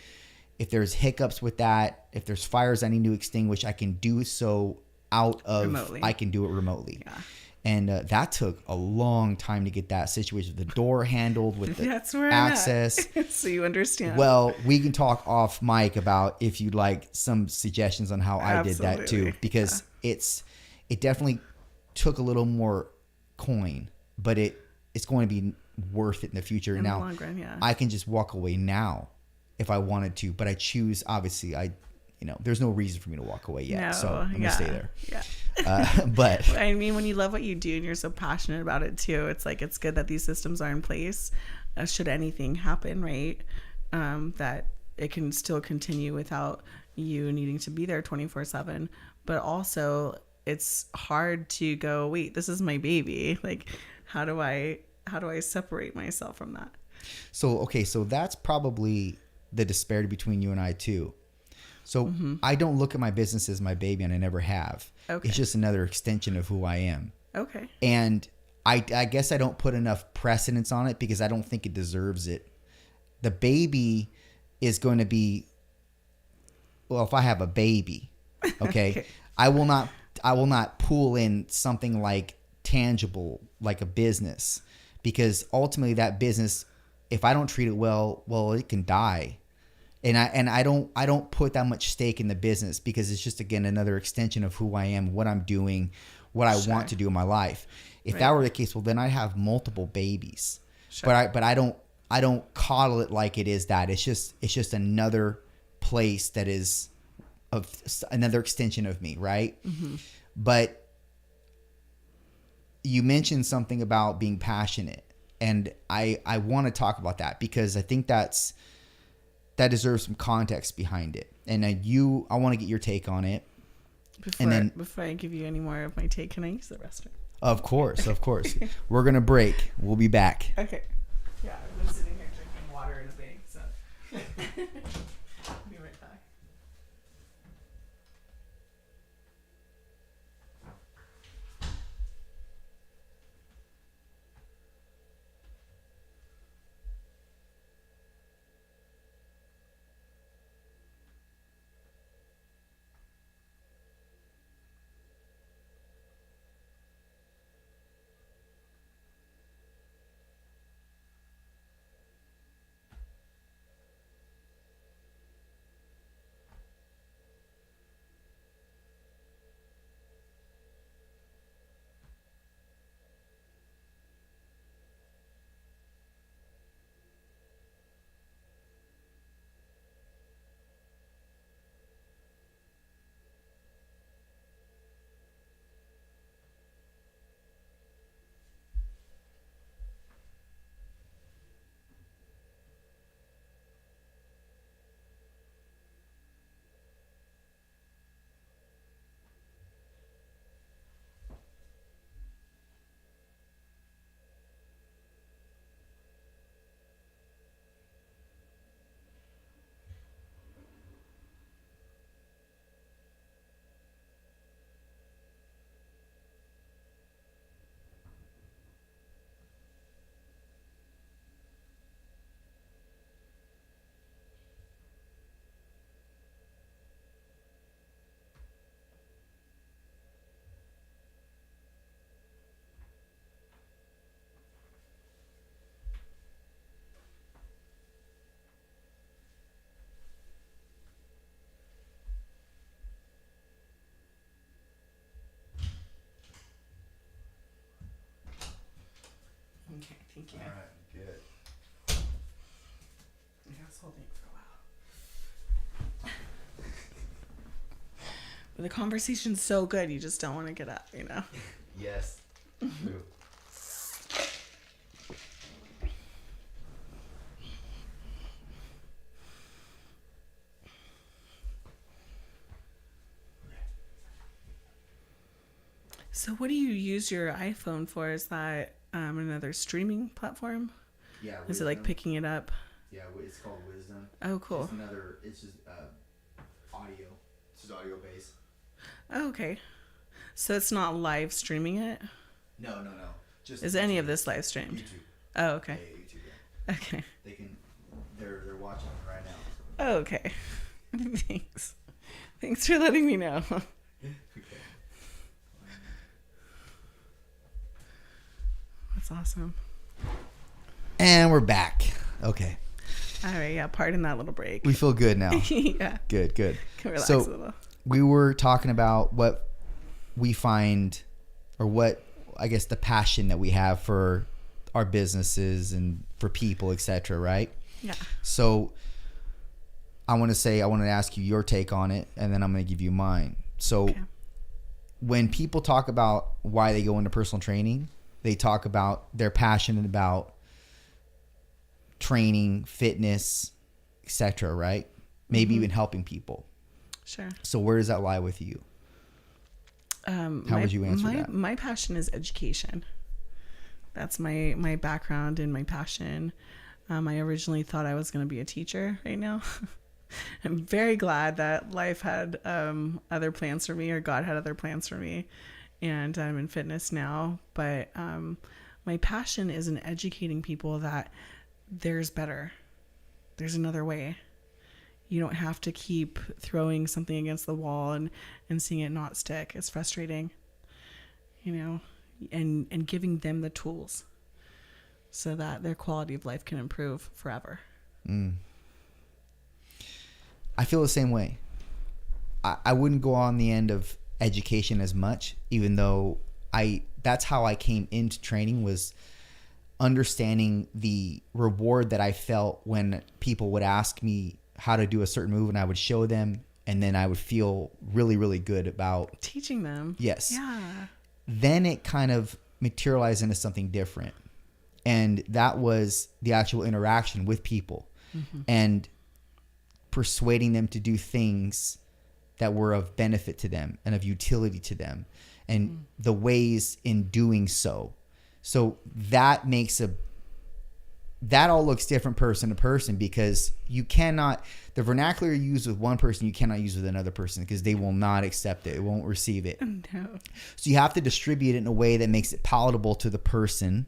if there's hiccups with that, if there's fires I need to extinguish, I can do so remotely. I can do it remotely. Yeah. And that took a long time to get that situation, the door handled with the That's where access. I'm at. So you understand. Well, we can talk off mic about if you'd like some suggestions on how I did that too, because it definitely took a little more coin, but it's going to be worth it in the future. In now, the long run, yeah. I can just walk away now if I wanted to, but I choose, obviously, there's no reason for me to walk away yet. So I'm going to stay there. Yeah. But I mean, when you love what you do and you're so passionate about it too, it's like, it's good that these systems are in place. Should anything happen, right? That it can still continue without you needing to be there 24/7. But also it's hard to go, wait, this is my baby. Like, how do I separate myself from that? So that's probably the disparity between you and I too. So I don't look at my business as my baby, and I never have. Okay. It's just another extension of who I am. Okay. And I guess I don't put enough precedence on it because I don't think it deserves it. The baby is going to be, well, if I have a baby, okay, I will not pull in something like tangible, like a business, because ultimately that business, if I don't treat it well, it can die. And I don't put that much stake in the business because it's just, again, another extension of who I am, what I'm doing, what I want to do in my life. If that were the case, well, then I'd have multiple babies. Sure. But I don't coddle it like it is that. It's just another place that is of another extension of me, right? Mm-hmm. But you mentioned something about being passionate, and I want to talk about that because I think that deserves some context behind it. And I want to get your take on it. Before I give you any more of my take, can I use the restroom? Of course. We're going to break. We'll be back. Okay. Yeah, I've been sitting here drinking water in a bag, so. I'll be right back. Okay, thank you. All right, good. Yeah, I was holding it for a while. But the conversation's so good, you just don't want to get up, you know? Yes. True. So what do you use your iPhone for? Is that another streaming platform? Yeah. Is it like picking it up? Yeah, it's called Wisdom. Oh, cool. It's just audio. It's just audio based. Oh, okay. So it's not live streaming it? No. Just is any of this live streamed? YouTube. Oh, okay. Yeah, YouTube. Yeah. Okay. They're watching it right now. Oh, okay. Thanks for letting me know. That's awesome. And we're back. Okay. All right. Yeah. Pardon that little break. We feel good now. Yeah. Good. Can relax a little. We were talking about what we find, or what, I guess, the passion that we have for our businesses and for people, etc. Right? Yeah. So I want to ask you your take on it, and then I'm going to give you mine. So Okay. When people talk about why they go into personal training, they talk about they're passionate about training, fitness, etc. Right? Maybe even helping people. Sure. So where does that lie with you? How would you answer that? My passion is education. That's my background and my passion. I originally thought I was going to be a teacher right now. I'm very glad that life had other plans for me, or God had other plans for me, and I'm in fitness now. But my passion is in educating people that there's better. There's another way. You don't have to keep throwing something against the wall and seeing it not stick. It's frustrating, and giving them the tools so that their quality of life can improve forever. I feel the same way. I wouldn't go on the end of education as much, even though that's how I came into training, was understanding the reward that I felt when people would ask me how to do a certain move, and I would show them, and then I would feel really, really good about teaching them. Yes. Yeah. Then it kind of materialized into something different. And that was the actual interaction with people and persuading them to do things that were of benefit to them and of utility to them, and the ways in doing so. So that all looks different person to person, because you cannot, the vernacular you use with one person, you cannot use with another person, because they will not accept it. It won't receive it. No. So you have to distribute it in a way that makes it palatable to the person,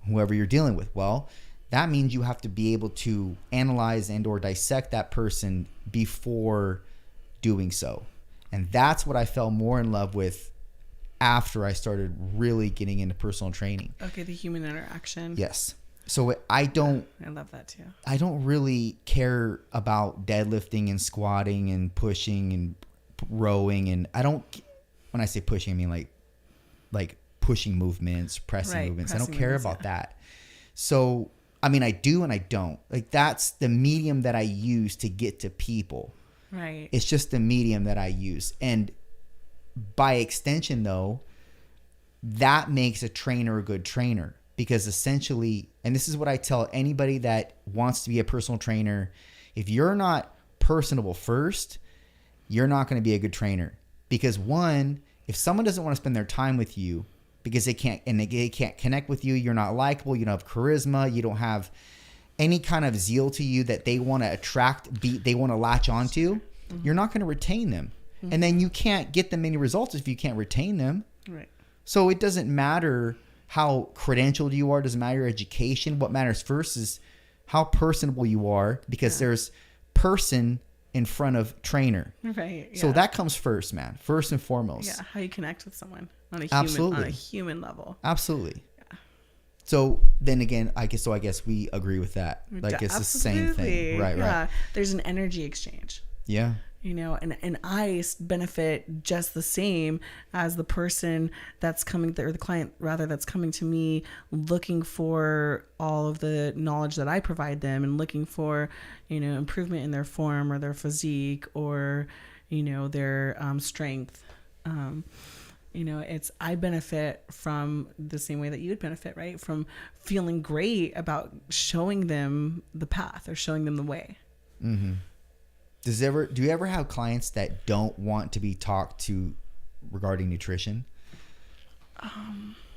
whoever you're dealing with. Well, that means you have to be able to analyze and or dissect that person before doing so. And that's what I fell more in love with after I started really getting into personal training. Okay, the human interaction. Yes. So I love that too. I don't really care about deadlifting and squatting and pushing and rowing, and when I say pushing, I mean like pushing movements, pressing movements. I don't care about that. So, I mean, I do and I don't. Like, that's the medium that I use to get to people. Right. It's just the medium that I use. And by extension, though, that makes a trainer a good trainer, because essentially, and this is what I tell anybody that wants to be a personal trainer, if you're not personable first, you're not going to be a good trainer. Because one, if someone doesn't want to spend their time with you because they can't connect with you, you're not likable, you don't have charisma, you don't have any kind of zeal to you that they want to attract, they want to latch onto, you're not going to retain them. And then you can't get them any results if you can't retain them. Right. So it doesn't matter how credentialed you are, doesn't matter your education. What matters first is how personable you are, because there's person in front of trainer. Right. Yeah. So that comes first, man. First and foremost. Yeah. How you connect with someone on a human level. Absolutely. Yeah. So then again, I guess we agree with that. Like, it's the same thing. Right. Yeah. Right. There's an energy exchange. Yeah. And I benefit just the same as the person that's coming, or the client rather, that's coming to me looking for all of the knowledge that I provide them, and looking for, improvement in their form or their physique or, their strength. I benefit from the same way that you would benefit, right? From feeling great about showing them the path or showing them the way. Mm-hmm. Do you ever have clients that don't want to be talked to regarding nutrition?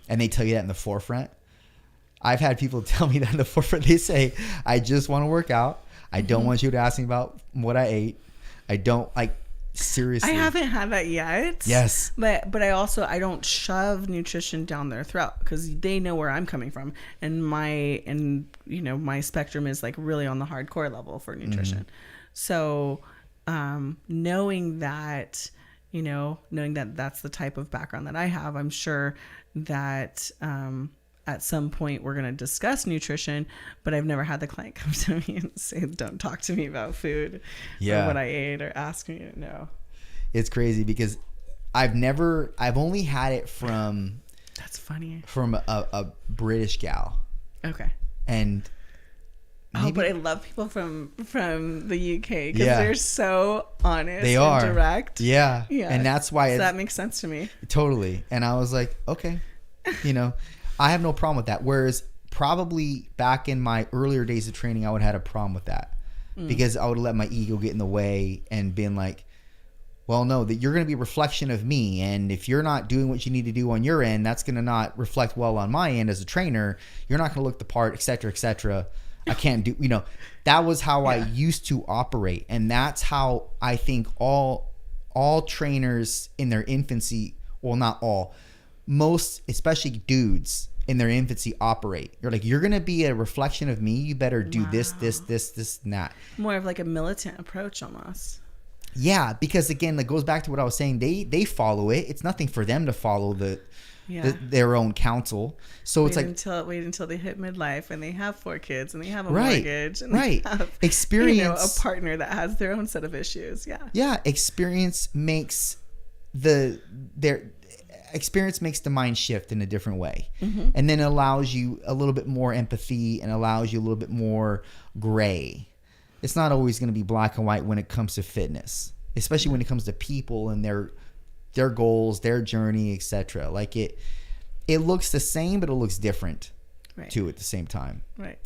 And they tell you that in the forefront? I've had people tell me that in the forefront. They say, I just want to work out. I don't want you to ask me about what I ate. I don't, seriously. I haven't had that yet. Yes. But I don't shove nutrition down their throat, because they know where I'm coming from. And my spectrum is really on the hardcore level for nutrition. So knowing that that's the type of background that I have, I'm sure that at some point we're going to discuss nutrition, but I've never had the client come to me and say, don't talk to me about food or what I ate or ask me. No. It's crazy because I've only had it from... That's funny. From a British gal. Okay. And... but I love people from the UK because they're so honest and direct. Yeah. And that's why... So that makes sense to me. Totally. And I was like, okay. I have no problem with that. Whereas probably back in my earlier days of training, I would have had a problem with that. Because I would let my ego get in the way and been like, well, no, that you're going to be a reflection of me. And if you're not doing what you need to do on your end, that's going to not reflect well on my end as a trainer. You're not going to look the part, et cetera, et cetera. I can't do, that was how I used to operate. And that's how I think all trainers in their infancy, well, not all, most, especially dudes in their infancy operate. You're like, you're going to be a reflection of me. You better do this, and that. More of like a militant approach almost. Yeah, because again, it goes back to what I was saying. They follow it. It's nothing for them to follow their own counsel. So wait until they hit midlife and they have 4 kids and they have a mortgage and they have experience, a partner that has their own set of issues. Yeah. Experience makes experience makes the mind shift in a different way, and then allows you a little bit more empathy and allows you a little bit more gray. It's not always going to be black and white when it comes to fitness, especially when it comes to people and their goals, their journey, etc. Like it looks the same, but it looks different too at the same time. Right.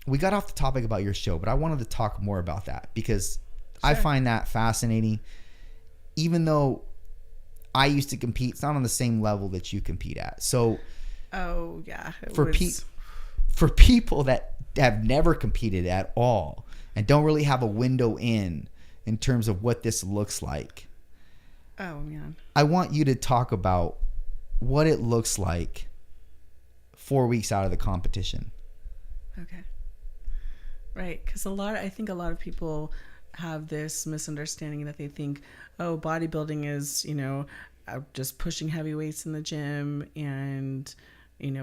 We got off the topic about your show, but I wanted to talk more about that because I find that fascinating. Even though I used to compete, it's not on the same level that you compete at. So, for people that have never competed at all and don't really have a window in terms of what this looks like. Oh man. I want you to talk about what it looks like 4 weeks out of the competition. Okay. Right. Because I think a lot of people have this misunderstanding that they think, oh, bodybuilding is, just pushing heavy weights in the gym and,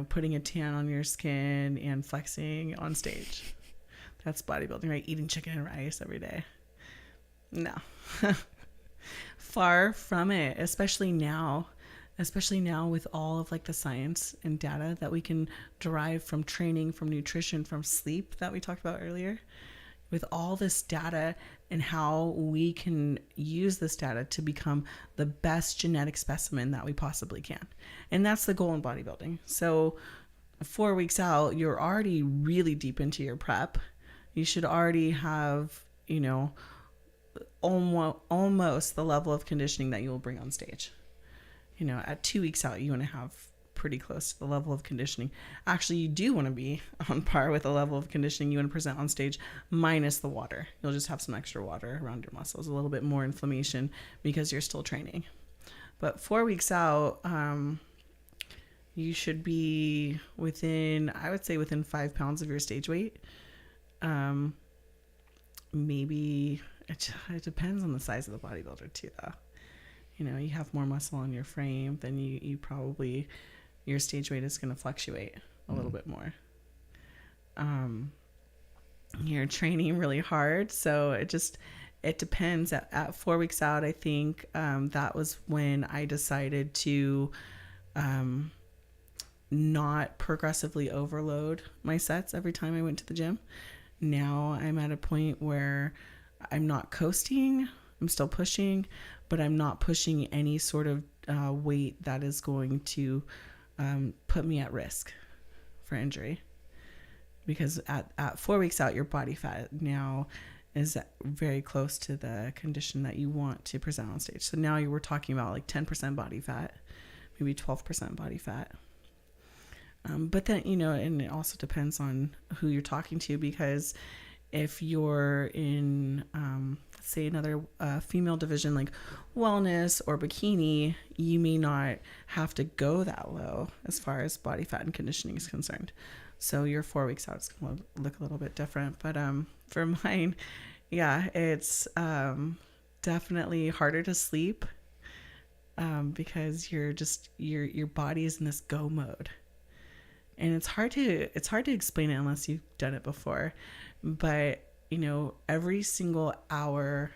putting a tan on your skin and flexing on stage. That's bodybuilding, right? Eating chicken and rice every day. No. Far from it, especially now with all of like the science and data that we can derive from training, from nutrition, from sleep that we talked about earlier. With all this data and how we can use this data to become the best genetic specimen that we possibly can. And that's the goal in bodybuilding. So 4 weeks out, you're already really deep into your prep. You should already have, almost the level of conditioning that you will bring on stage. At 2 weeks out, you want to have pretty close to the level of conditioning. Actually, you do want to be on par with the level of conditioning you want to present on stage minus the water. You'll just have some extra water around your muscles, a little bit more inflammation because you're still training. But 4 weeks out, you should be within 5 pounds of your stage weight. Maybe it depends on the size of the bodybuilder too, though. You have more muscle on your frame, then you probably, your stage weight is going to fluctuate a little bit more. You're training really hard, so it depends. At 4 weeks out, I think that was when I decided to not progressively overload my sets every time I went to the gym. Now I'm at a point where I'm not coasting. I'm still pushing, but I'm not pushing any sort of weight that is going to put me at risk for injury. Because at 4 weeks out, your body fat now is very close to the condition that you want to present on stage. So now we're talking about like 10% body fat, maybe 12% body fat. But then, and it also depends on who you're talking to, because if you're in, say, another female division like wellness or bikini, you may not have to go that low as far as body fat and conditioning is concerned. So your 4 weeks out is going to look a little bit different. But for mine, yeah, it's definitely harder to sleep because your body is in this go mode. And it's hard to explain it unless you've done it before. But, you know, every single hour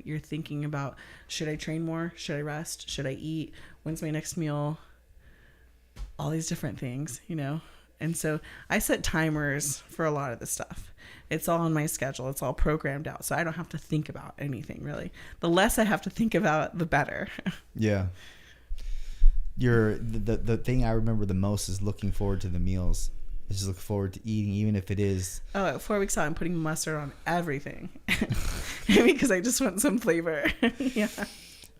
you're thinking about, should I train more? Should I rest? Should I eat? When's my next meal? All these different things, you know. And so I set timers for a lot of this stuff. It's all on my schedule. It's all programmed out. So I don't have to think about anything really. The less I have to think about, the better. Yeah. The thing I remember the most is looking forward to the meals. I just look forward to eating, even if it is. Oh, at 4 weeks out, I'm putting mustard on everything because I just want some flavor. Yeah.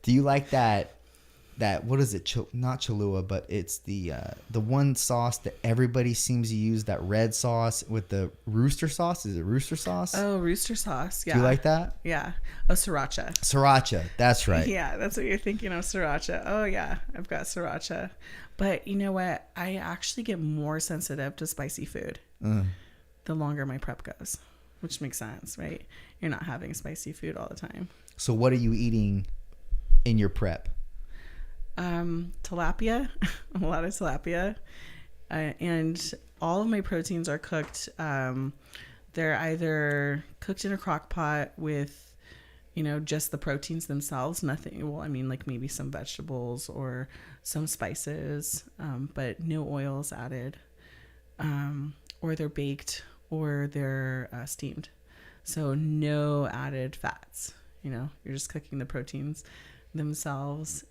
Do you like that? What is it? Not Cholula, but it's the one sauce that everybody seems to use. That red sauce with the rooster sauce. Is it rooster sauce? Oh, rooster sauce. Yeah. Do you like that? Yeah. Oh, sriracha. Sriracha. That's right. Yeah, that's what you're thinking of, sriracha. Oh yeah, I've got sriracha. But you know what? I actually get more sensitive to spicy food the longer my prep goes, which makes sense, right? You're not having spicy food all the time. So what are you eating in your prep? Tilapia, a lot of tilapia, and all of my proteins are cooked. They're either cooked in a crock pot with, you know, just the proteins themselves, nothing. Well, I mean, like maybe some vegetables or some spices, but no oils added, or they're baked or they're steamed. So no added fats, you know, you're just cooking the proteins themselves.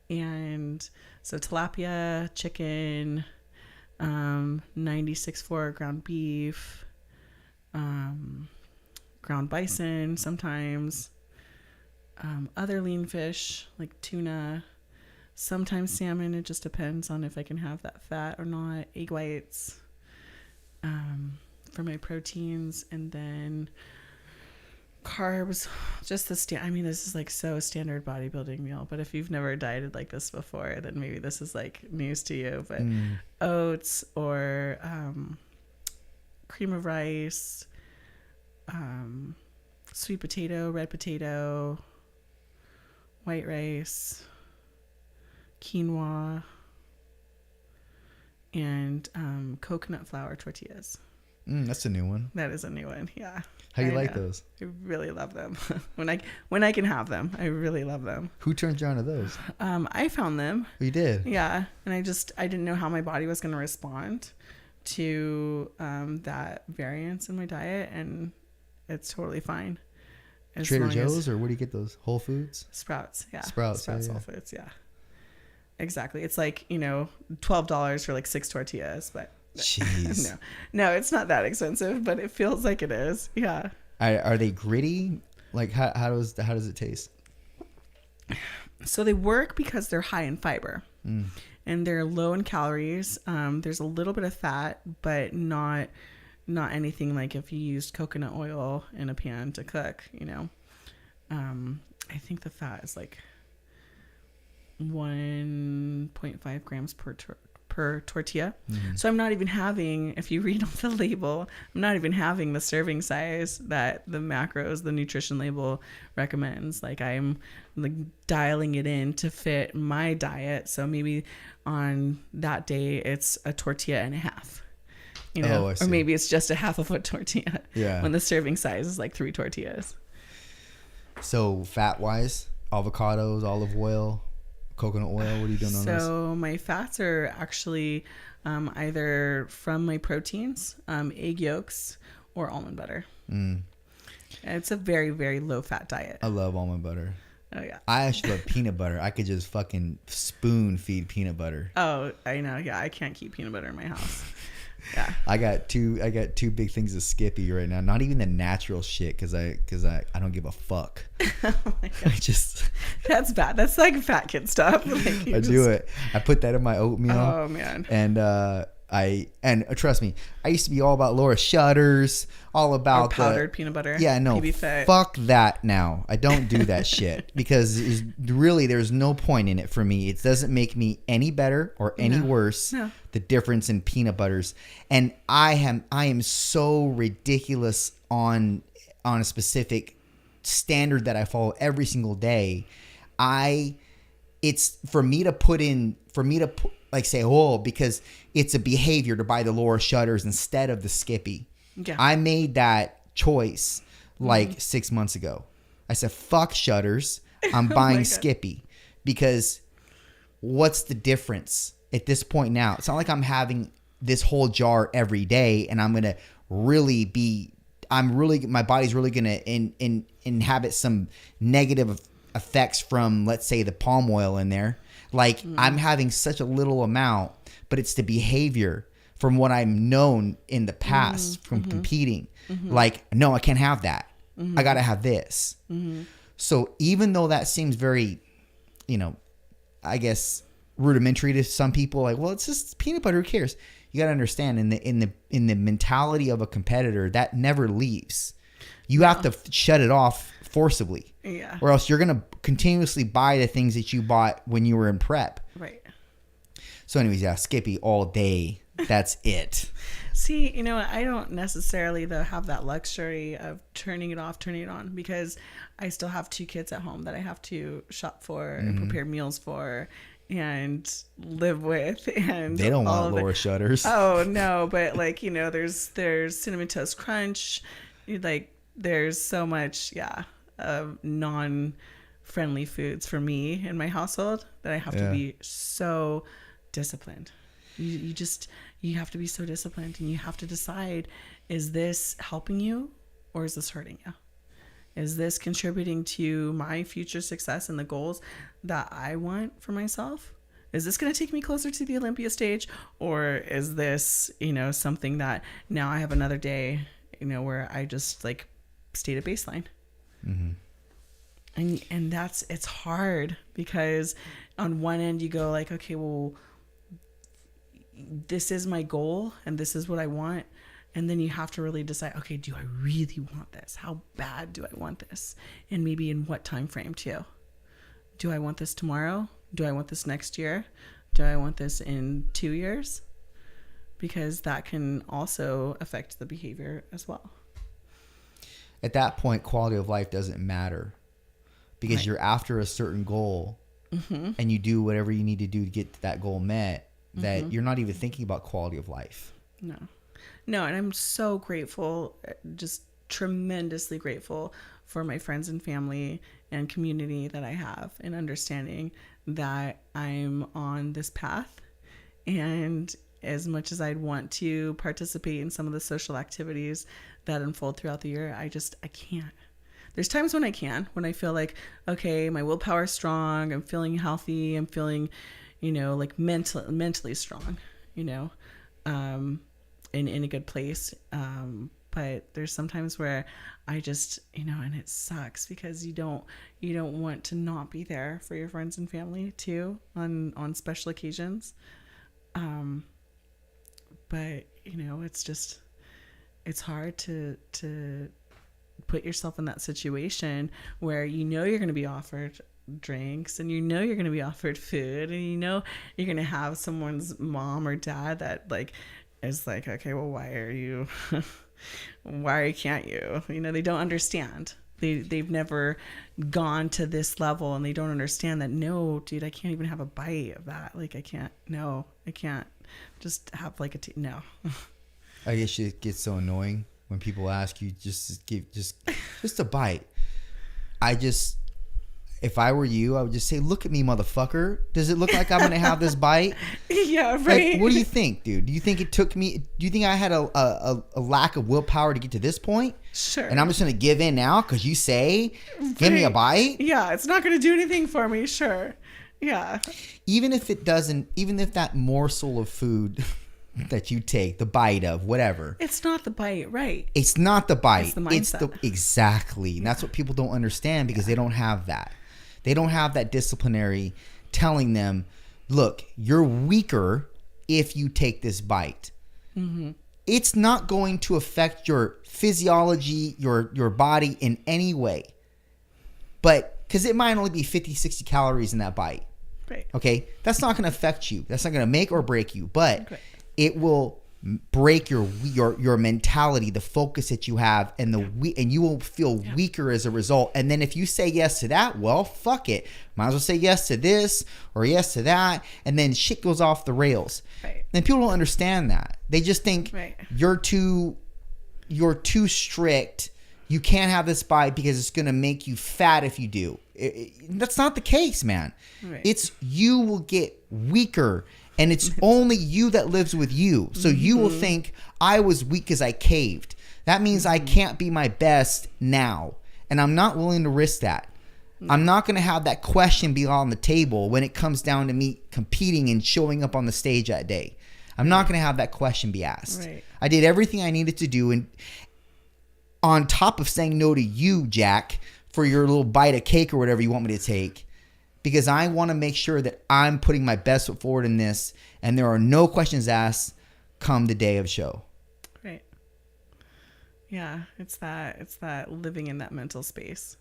And so tilapia, chicken, 96.4 ground beef, ground bison sometimes, other lean fish like tuna, sometimes salmon. It just depends on if I can have that fat or not. Egg whites for my proteins, and then carbs, just the I mean, this is like so standard bodybuilding meal, but if you've never dieted like this before, then maybe this is like news to you. But oats or cream of rice, sweet potato, red potato, white rice, quinoa, and coconut flour tortillas. That's a new one. That is a new one. Yeah. How do you like those? I really love them. when I can have them, I really love them. Who turned you on to those? I found them. You did? Yeah. And I didn't know how my body was going to respond to that variance in my diet, and it's totally fine. Trader Joe's, or where do you get those? Whole Foods? Sprouts. Yeah. Sprouts, Whole Foods. Yeah. Exactly. It's like, you know, $12 for like 6 tortillas, but jeez. No, it's not that expensive, but it feels like it is. Yeah. Are they gritty? Like how does it taste? So they work because they're high in fiber, and they're low in calories. There's a little bit of fat, but not anything like if you used coconut oil in a pan to cook. You know, I think the fat is like 1.5 grams per tortilla. So I'm not even having, if you read on the label, I'm not even having the serving size that the macros, the nutrition label recommends. Like I'm like dialing it in to fit my diet. So maybe on that day it's a tortilla and a half, you know, or maybe it's just a half of a tortilla. Yeah. When the serving size is like 3 tortillas. So fat wise, avocados, olive oil, coconut oil, what are you doing on those? So my fats are actually either from my proteins, egg yolks, or almond butter. It's a very, very low fat diet. I love almond butter. Oh yeah. I actually love peanut butter. I could just fucking spoon feed peanut butter. Oh, I know. Yeah, I can't keep peanut butter in my house. Yeah. I got two big things of Skippy right now. Not even the natural shit, because I don't give a fuck. Oh my God. That's bad. That's like fat kid stuff. Like I do it. I put that in my oatmeal. Oh man. And Trust me, I used to be all about Laura Shutters, all about powdered peanut butter. Yeah, no, fuck that now. I don't do that shit because there's no point in it for me. It doesn't make me any better or any worse. No. The difference in peanut butters, and I am so ridiculous on a specific standard that I follow every single day. It's for me to put like say, oh, because it's a behavior to buy the Laura Shutters instead of the Skippy. Yeah. I made that choice like 6 months ago. I said, fuck Shutters. I'm buying Skippy because what's the difference at this point now? It's not like I'm having this whole jar every day and I'm going to my body's really going to inhabit some negative effects from, let's say, the palm oil in there. Like I'm having such a little amount, but it's the behavior from what I'm known in the past from competing. Like, no, I can't have that. I got to have this. So even though that seems very, I guess rudimentary to some people, like, well, it's just peanut butter. Who cares? You got to understand in the mentality of a competitor, that never leaves. You have to shut it off forcibly. Yeah. Or else you're going to continuously buy the things that you bought when you were in prep. Right. So anyways, yeah, Skippy all day. That's it. See, I don't necessarily though have that luxury of turning it off, turning it on, because I still have 2 kids at home that I have to shop for and prepare meals for and live with, and they don't want Laura Shutters. Oh no, but there's Cinnamon Toast Crunch, there's so much of non-friendly foods for me in my household that I have to be so disciplined. You have to be so disciplined, and you have to decide, is this helping you or is this hurting you? Is this contributing to my future success and the goals that I want for myself? Is this going to take me closer to the Olympia stage, or is this, something that now I have another day, where I just stayed at baseline? And it's hard, because on one end you go like, okay, well, this is my goal and this is what I want. And then you have to really decide, okay, do I really want this? How bad do I want this? And maybe in what time frame too? Do I want this tomorrow? Do I want this next year? Do I want this in 2 years? Because that can also affect the behavior as well. At that point, quality of life doesn't matter, because you're after a certain goal and you do whatever you need to do to get that goal met, that you're not even thinking about quality of life. No, and I'm so grateful, just tremendously grateful for my friends and family and community that I have, and understanding that I'm on this path. And as much as I'd want to participate in some of the social activities that unfold throughout the year, I can't. There's times when I can, when I feel like, okay, my willpower is strong, I'm feeling healthy, I'm feeling, mentally strong, in a good place. But there's sometimes where I just, and it sucks, because you don't want to not be there for your friends and family too on special occasions. But it's hard to put yourself in that situation where you're going to be offered drinks, and you're going to be offered food, and you're going to have someone's mom or dad that is like, okay, well, why can't you? They don't understand. They've never gone to this level, and they don't understand that, no, dude, I can't even have a bite of that. I can't just have no. I guess it gets so annoying when people ask you just a bite. If I were you, I would just say, look at me, motherfucker. Does it look like I'm going to have this bite? Yeah, right. What do you think, dude? Do you think I had a lack of willpower to get to this point? Sure. And I'm just going to give in now because you say, give me a bite? Yeah, it's not going to do anything for me. Sure. Yeah. Even if that morsel of food that you take, the bite of whatever. It's not the bite, right? It's not the bite. It's the mindset. Exactly. And that's what people don't understand, because they don't have that. They don't have that disciplinary telling them, look, you're weaker if you take this bite. It's not going to affect your physiology, your body in any way. But because it might only be 50, 60 calories in that bite. Right. Okay. That's not going to affect you. That's not going to make or break you, but it will break your mentality, the focus that you have, and and you will feel weaker as a result. And then if you say yes to that, well, fuck it. Might as well say yes to this or yes to that, and then shit goes off the rails. Right. And people don't understand that. They just think you're too strict. You can't have this bite because it's going to make you fat if you do. That's not the case, man. Right. It's you will get weaker. And it's only you that lives with you. So you will think, I was weak because I caved. That means I can't be my best now. And I'm not willing to risk that. I'm not going to have that question be on the table when it comes down to me competing and showing up on the stage that day. I'm not going to have that question be asked. Right. I did everything I needed to do. And on top of saying no to you, Jack, for your little bite of cake or whatever you want me to take, because I want to make sure that I'm putting my best foot forward in this, and there are no questions asked come the day of show. Right. Yeah, it's that living in that mental space.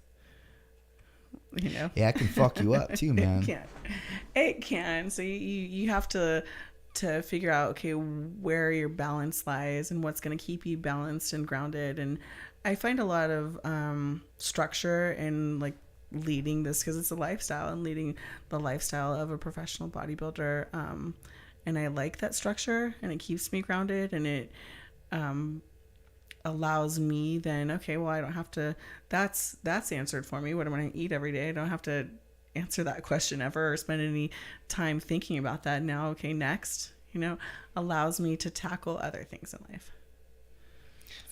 You know. Yeah, it can fuck you up too, man. It can. So you have to figure out, okay, where your balance lies and what's going to keep you balanced and grounded. And I find a lot of structure in like leading this, because it's a lifestyle, and leading the lifestyle of a professional bodybuilder, and I like that structure, and it keeps me grounded, and it allows me then, okay, well, I don't have to, that's answered for me. What am I going to eat every day? I don't have to answer that question ever or spend any time thinking about that. Now, okay, next, allows me to tackle other things in life.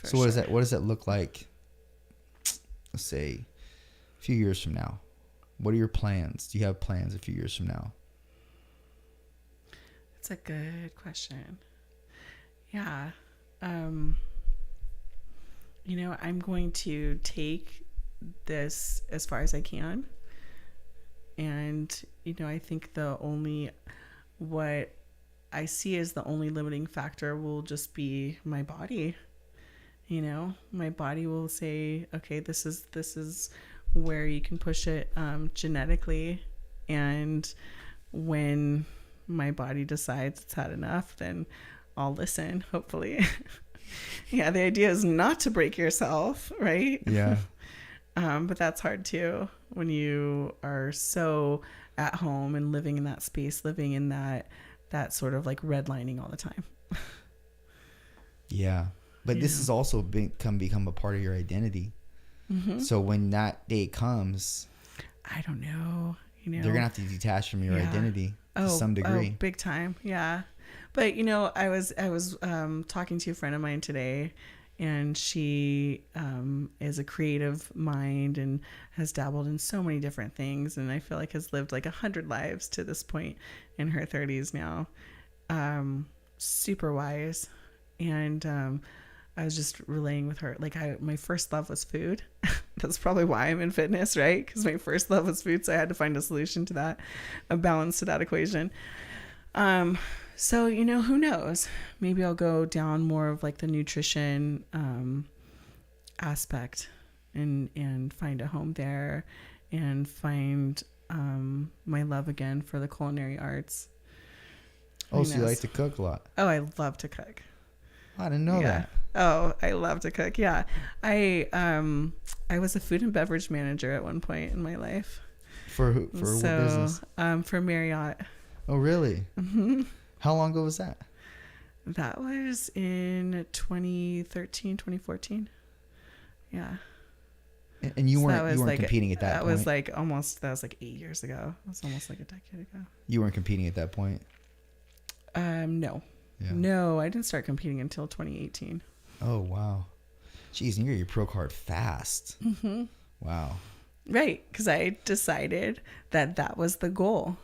So what does that look like, let's say, a few years from now? What are your plans? Do you have plans a few years from now? It's a good question. Yeah. I'm going to take this as far as I can. And, I think what I see as the only limiting factor will just be my body. My body will say, okay, this is where you can push it genetically, and when my body decides it's had enough, then I'll listen, hopefully. Yeah, the idea is not to break yourself, right? Yeah. But that's hard too when you are so at home and living in that space, living in that sort of like redlining all the time. Yeah. But this has also become a part of your identity. Mm-hmm. So when that day comes, I don't know. They're gonna have to detach from your identity to some degree. Oh, big time, yeah. But I was talking to a friend of mine today, and she is a creative mind and has dabbled in so many different things, and I feel like has lived like 100 lives to this point in her 30s now. Super wise, and I was just relaying with her, like my first love was food. That's probably why I'm in fitness, right? Because my first love was food, so I had to find a solution to that, a balance to that equation. So, who knows? Maybe I'll go down more of like the nutrition aspect and find a home there, and find my love again for the culinary arts. Oh, so you like to cook a lot? Oh, I love to cook. I didn't know that. Oh, I love to cook. Yeah. I was a food and beverage manager at one point in my life. For who? For what business? For Marriott. Oh, really? Mm-hmm. How long ago was that? That was in 2013, 2014. Yeah. And you weren't competing at that point? That was like 8 years ago. It was almost like a decade ago. You weren't competing at that point? No. Yeah. No, I didn't start competing until 2018. Oh, wow. Jeez, and you got your pro card fast. Mm-hmm. Wow. Right, because I decided that was the goal.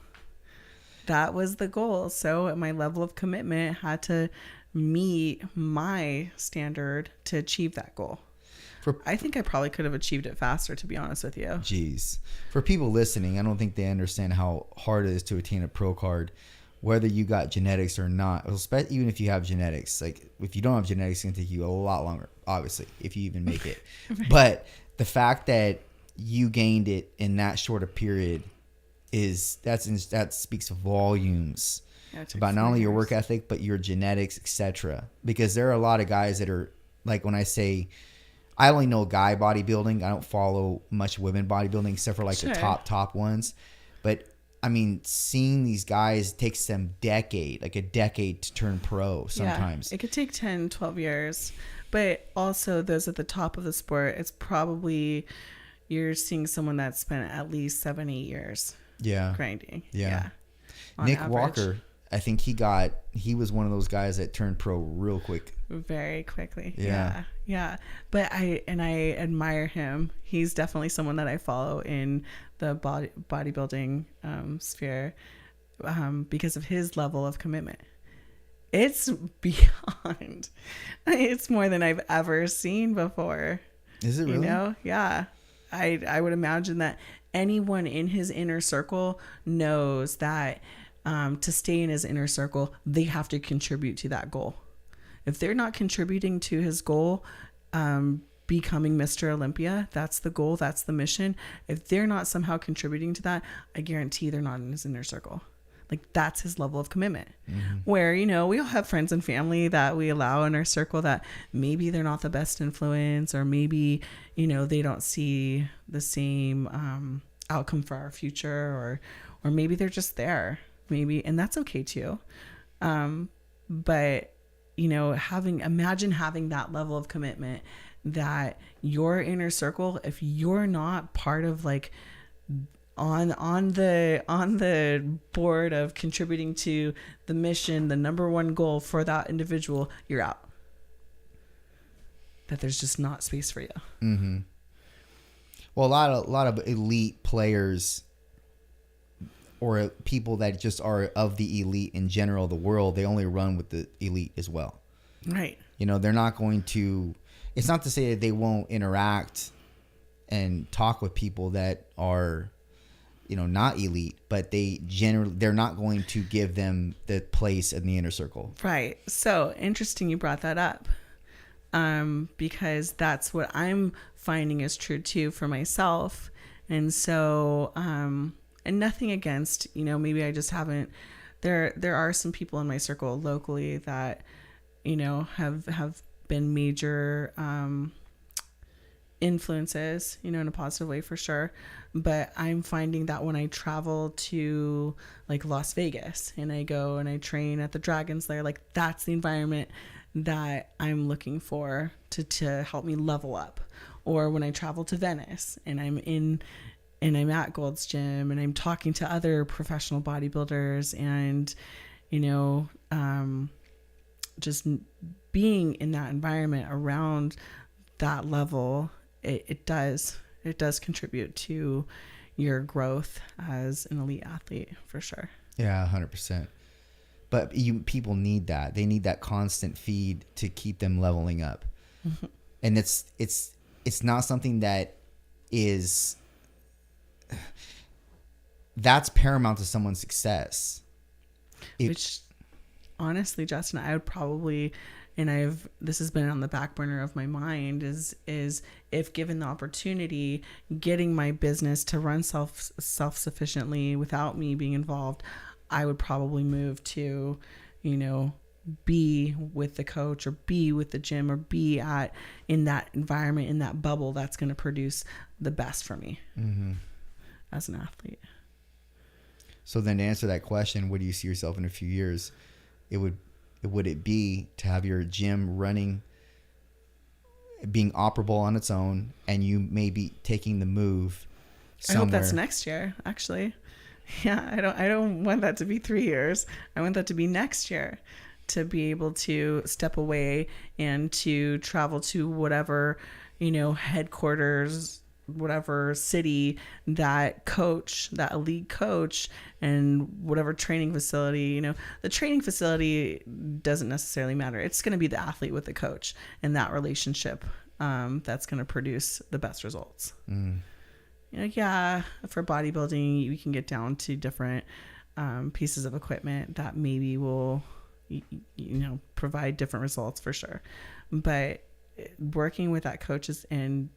That was the goal. So my level of commitment had to meet my standard to achieve that goal. I think I probably could have achieved it faster, to be honest with you. Jeez. For people listening, I don't think they understand how hard it is to attain a pro card. whether you got genetics or not. Even if you have genetics, like if you don't have genetics, it's gonna take you a lot longer, obviously, if you even make it. Right. But the fact that you gained it in that short a period that speaks volumes about not only your work ethic but your genetics, etc. Because there are a lot of guys that are like, when I say, I only know guy bodybuilding, I don't follow much women bodybuilding except for like the top ones. But I mean, seeing these guys takes them a decade to turn pro sometimes. Yeah, it could take 10, 12 years. But also those at the top of the sport, it's probably you're seeing someone that spent at least 7, 8 years grinding. Yeah. Nick average. Walker, I think he was one of those guys that turned pro real quick. Very quickly. Yeah. But I admire him. He's definitely someone that I follow in the bodybuilding sphere because of his level of commitment. It's beyond. It's more than I've ever seen before. Is it really? You know? Yeah. I would imagine that anyone in his inner circle knows that to stay in his inner circle, they have to contribute to that goal. If they're not contributing to his goal, becoming Mr. Olympia, that's the goal, that's the mission. If they're not somehow contributing to that, I guarantee they're not in his inner circle. Like, that's his level of commitment. Mm-hmm. Where, you know, we all have friends and family that we allow in our circle that maybe they're not the best influence, or maybe, you know, they don't see the same outcome for our future, or maybe they're just there. Maybe, and that's okay too. But, you know, imagine having that level of commitment that your inner circle, if you're not part of like on the board of contributing to the mission, the number one goal for that individual, you're out. That there's just not space for you. Mm-hmm. Well, a lot of elite players, or people that just are of the elite in general, the world, they only run with the elite as well. Right. You know, they're not going to, it's not to say that they won't interact and talk with people that are, you know, not elite, but they're not going to give them the place in the inner circle. Right. So interesting you brought that up. Because that's what I'm finding is true too for myself. And so, and nothing against, you know, maybe I just haven't, there are some people in my circle locally that, you know, have been major, influences, you know, in a positive way for sure. But I'm finding that when I travel to like Las Vegas and I go and I train at the Dragon's Lair, like that's the environment that I'm looking for to help me level up. Or when I travel to Venice and I'm at Gold's Gym and I'm talking to other professional bodybuilders and, you know, just being in that environment around that level, it does contribute to your growth as an elite athlete for sure. Yeah, 100%. But people need that. They need that constant feed to keep them leveling up. Mm-hmm. And it's not something that is, that's paramount to someone's success. Which honestly, Justin, I would probably, and this has been on the back burner of my mind, is if given the opportunity, getting my business to run self-sufficiently without me being involved, I would probably move to, you know, be with the coach or be with the gym or be in that environment, in that bubble that's going to produce the best for me as an athlete. So then to answer that question, what do you see yourself in a few years? Would it be to have your gym running, being operable on its own, and you maybe taking the move somewhere? I hope that's next year, actually. Yeah, I don't want that to be 3 years. I want that to be next year, to be able to step away and to travel to whatever, you know, headquarters, whatever city that elite coach and whatever training facility, you know, the training facility doesn't necessarily matter. It's going to be the athlete with the coach and that relationship that's going to produce the best results. You know, yeah, for bodybuilding, we can get down to different pieces of equipment that maybe will, provide different results for sure. But working with that coaches and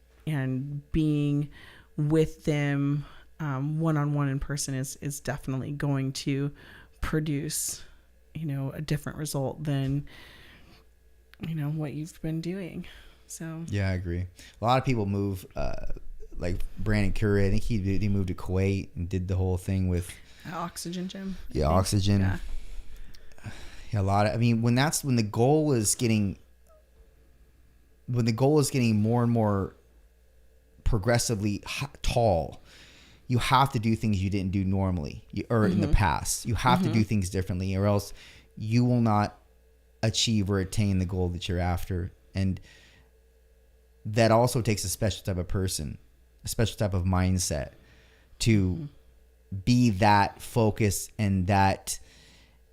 being with them one-on-one in person is definitely going to produce, a different result than, what you've been doing. So yeah, I agree. A lot of people move, like Brandon Curry. I think he moved to Kuwait and did the whole thing with Oxygen gym. Yeah, Oxygen. Yeah, a lot of. I mean, when the goal is getting more and more progressively tall, you have to do things you didn't do normally or in the past. You have to do things differently, or else you will not achieve or attain the goal that you're after. And that also takes a special type of person, a special type of mindset to be that focused and that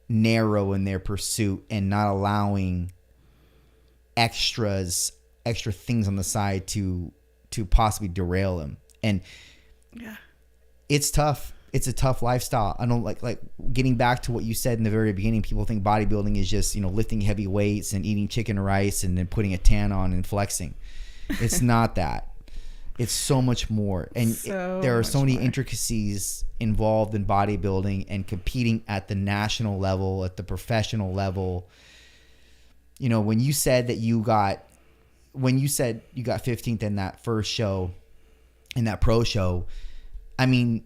narrow in their pursuit and not allowing extra things on the side to possibly derail them. And it's tough. It's a tough lifestyle. I don't like getting back to what you said in the very beginning. People think bodybuilding is just, lifting heavy weights and eating chicken and rice and then putting a tan on and flexing. It's not that. It's so much more. And there are so many intricacies involved in bodybuilding and competing at the national level, at the professional level. When you said you got 15th in that first show, in that pro show, I mean,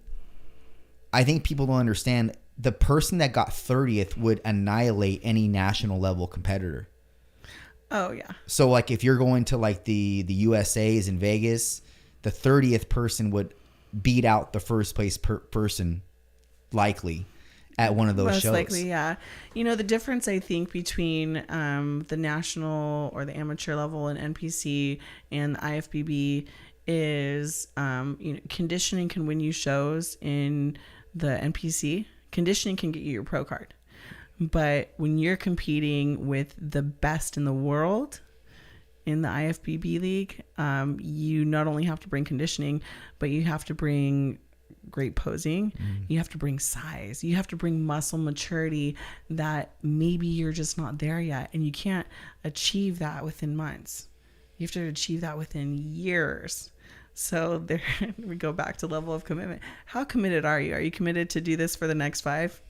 I think people don't understand the person that got 30th would annihilate any national level competitor. Oh yeah. So like if you're going to like the USA's in Vegas, the 30th person would beat out the first place person likely at one of those shows. Most likely, yeah. The difference I think between the national or the amateur level and NPC and the IFBB is conditioning can win you shows in the NPC. Conditioning can get you your pro card. But when you're competing with the best in the world in the IFBB league, you not only have to bring conditioning, but you have to bring great posing. You have to bring size. You have to bring muscle maturity that maybe you're just not there yet. And you can't achieve that within months. You have to achieve that within years. So there we go back to level of commitment. How committed are you? Are you committed to do this for the next 5,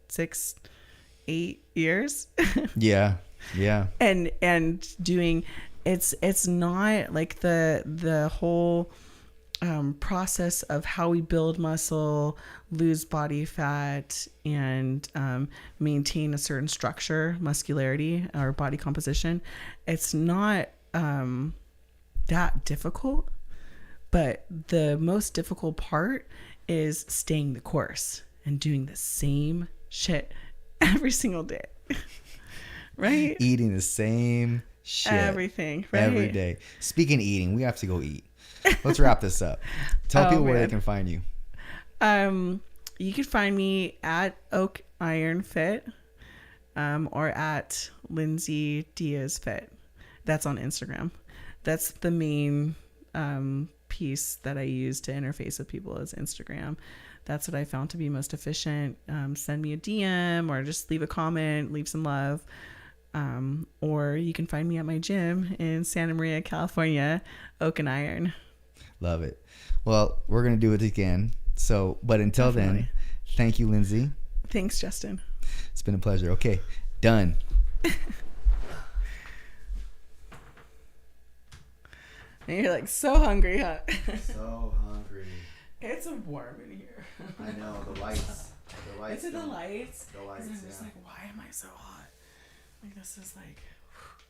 6, 8 years? Yeah. And doing it's not like the whole process of how we build muscle, lose body fat, and maintain a certain structure, muscularity, or body composition. It's not that difficult, but the most difficult part is staying the course and doing the same shit every single day. Right? Eating the same shit. Everything, right? Every day. Speaking of eating, we have to go eat. Let's wrap this up. Tell people where they can find you. You can find me at Oak Iron Fit, or at Lindsey Diaz Fit. That's on Instagram. That's the main piece that I use to interface with people is Instagram. That's what I found to be most efficient. Send me a DM or just leave a comment, leave some love. Or you can find me at my gym in Santa Maria, California, Oak and Iron. Love it. Well, we're going to do it again. But until then, thank you, Lindsey. Thanks, Justin. It's been a pleasure. Okay, done. And you're like so hungry, huh? So hungry. It's warm in here. I know, the lights. Is it the lights? The lights, I'm just like, why am I so hot? Like, this is like...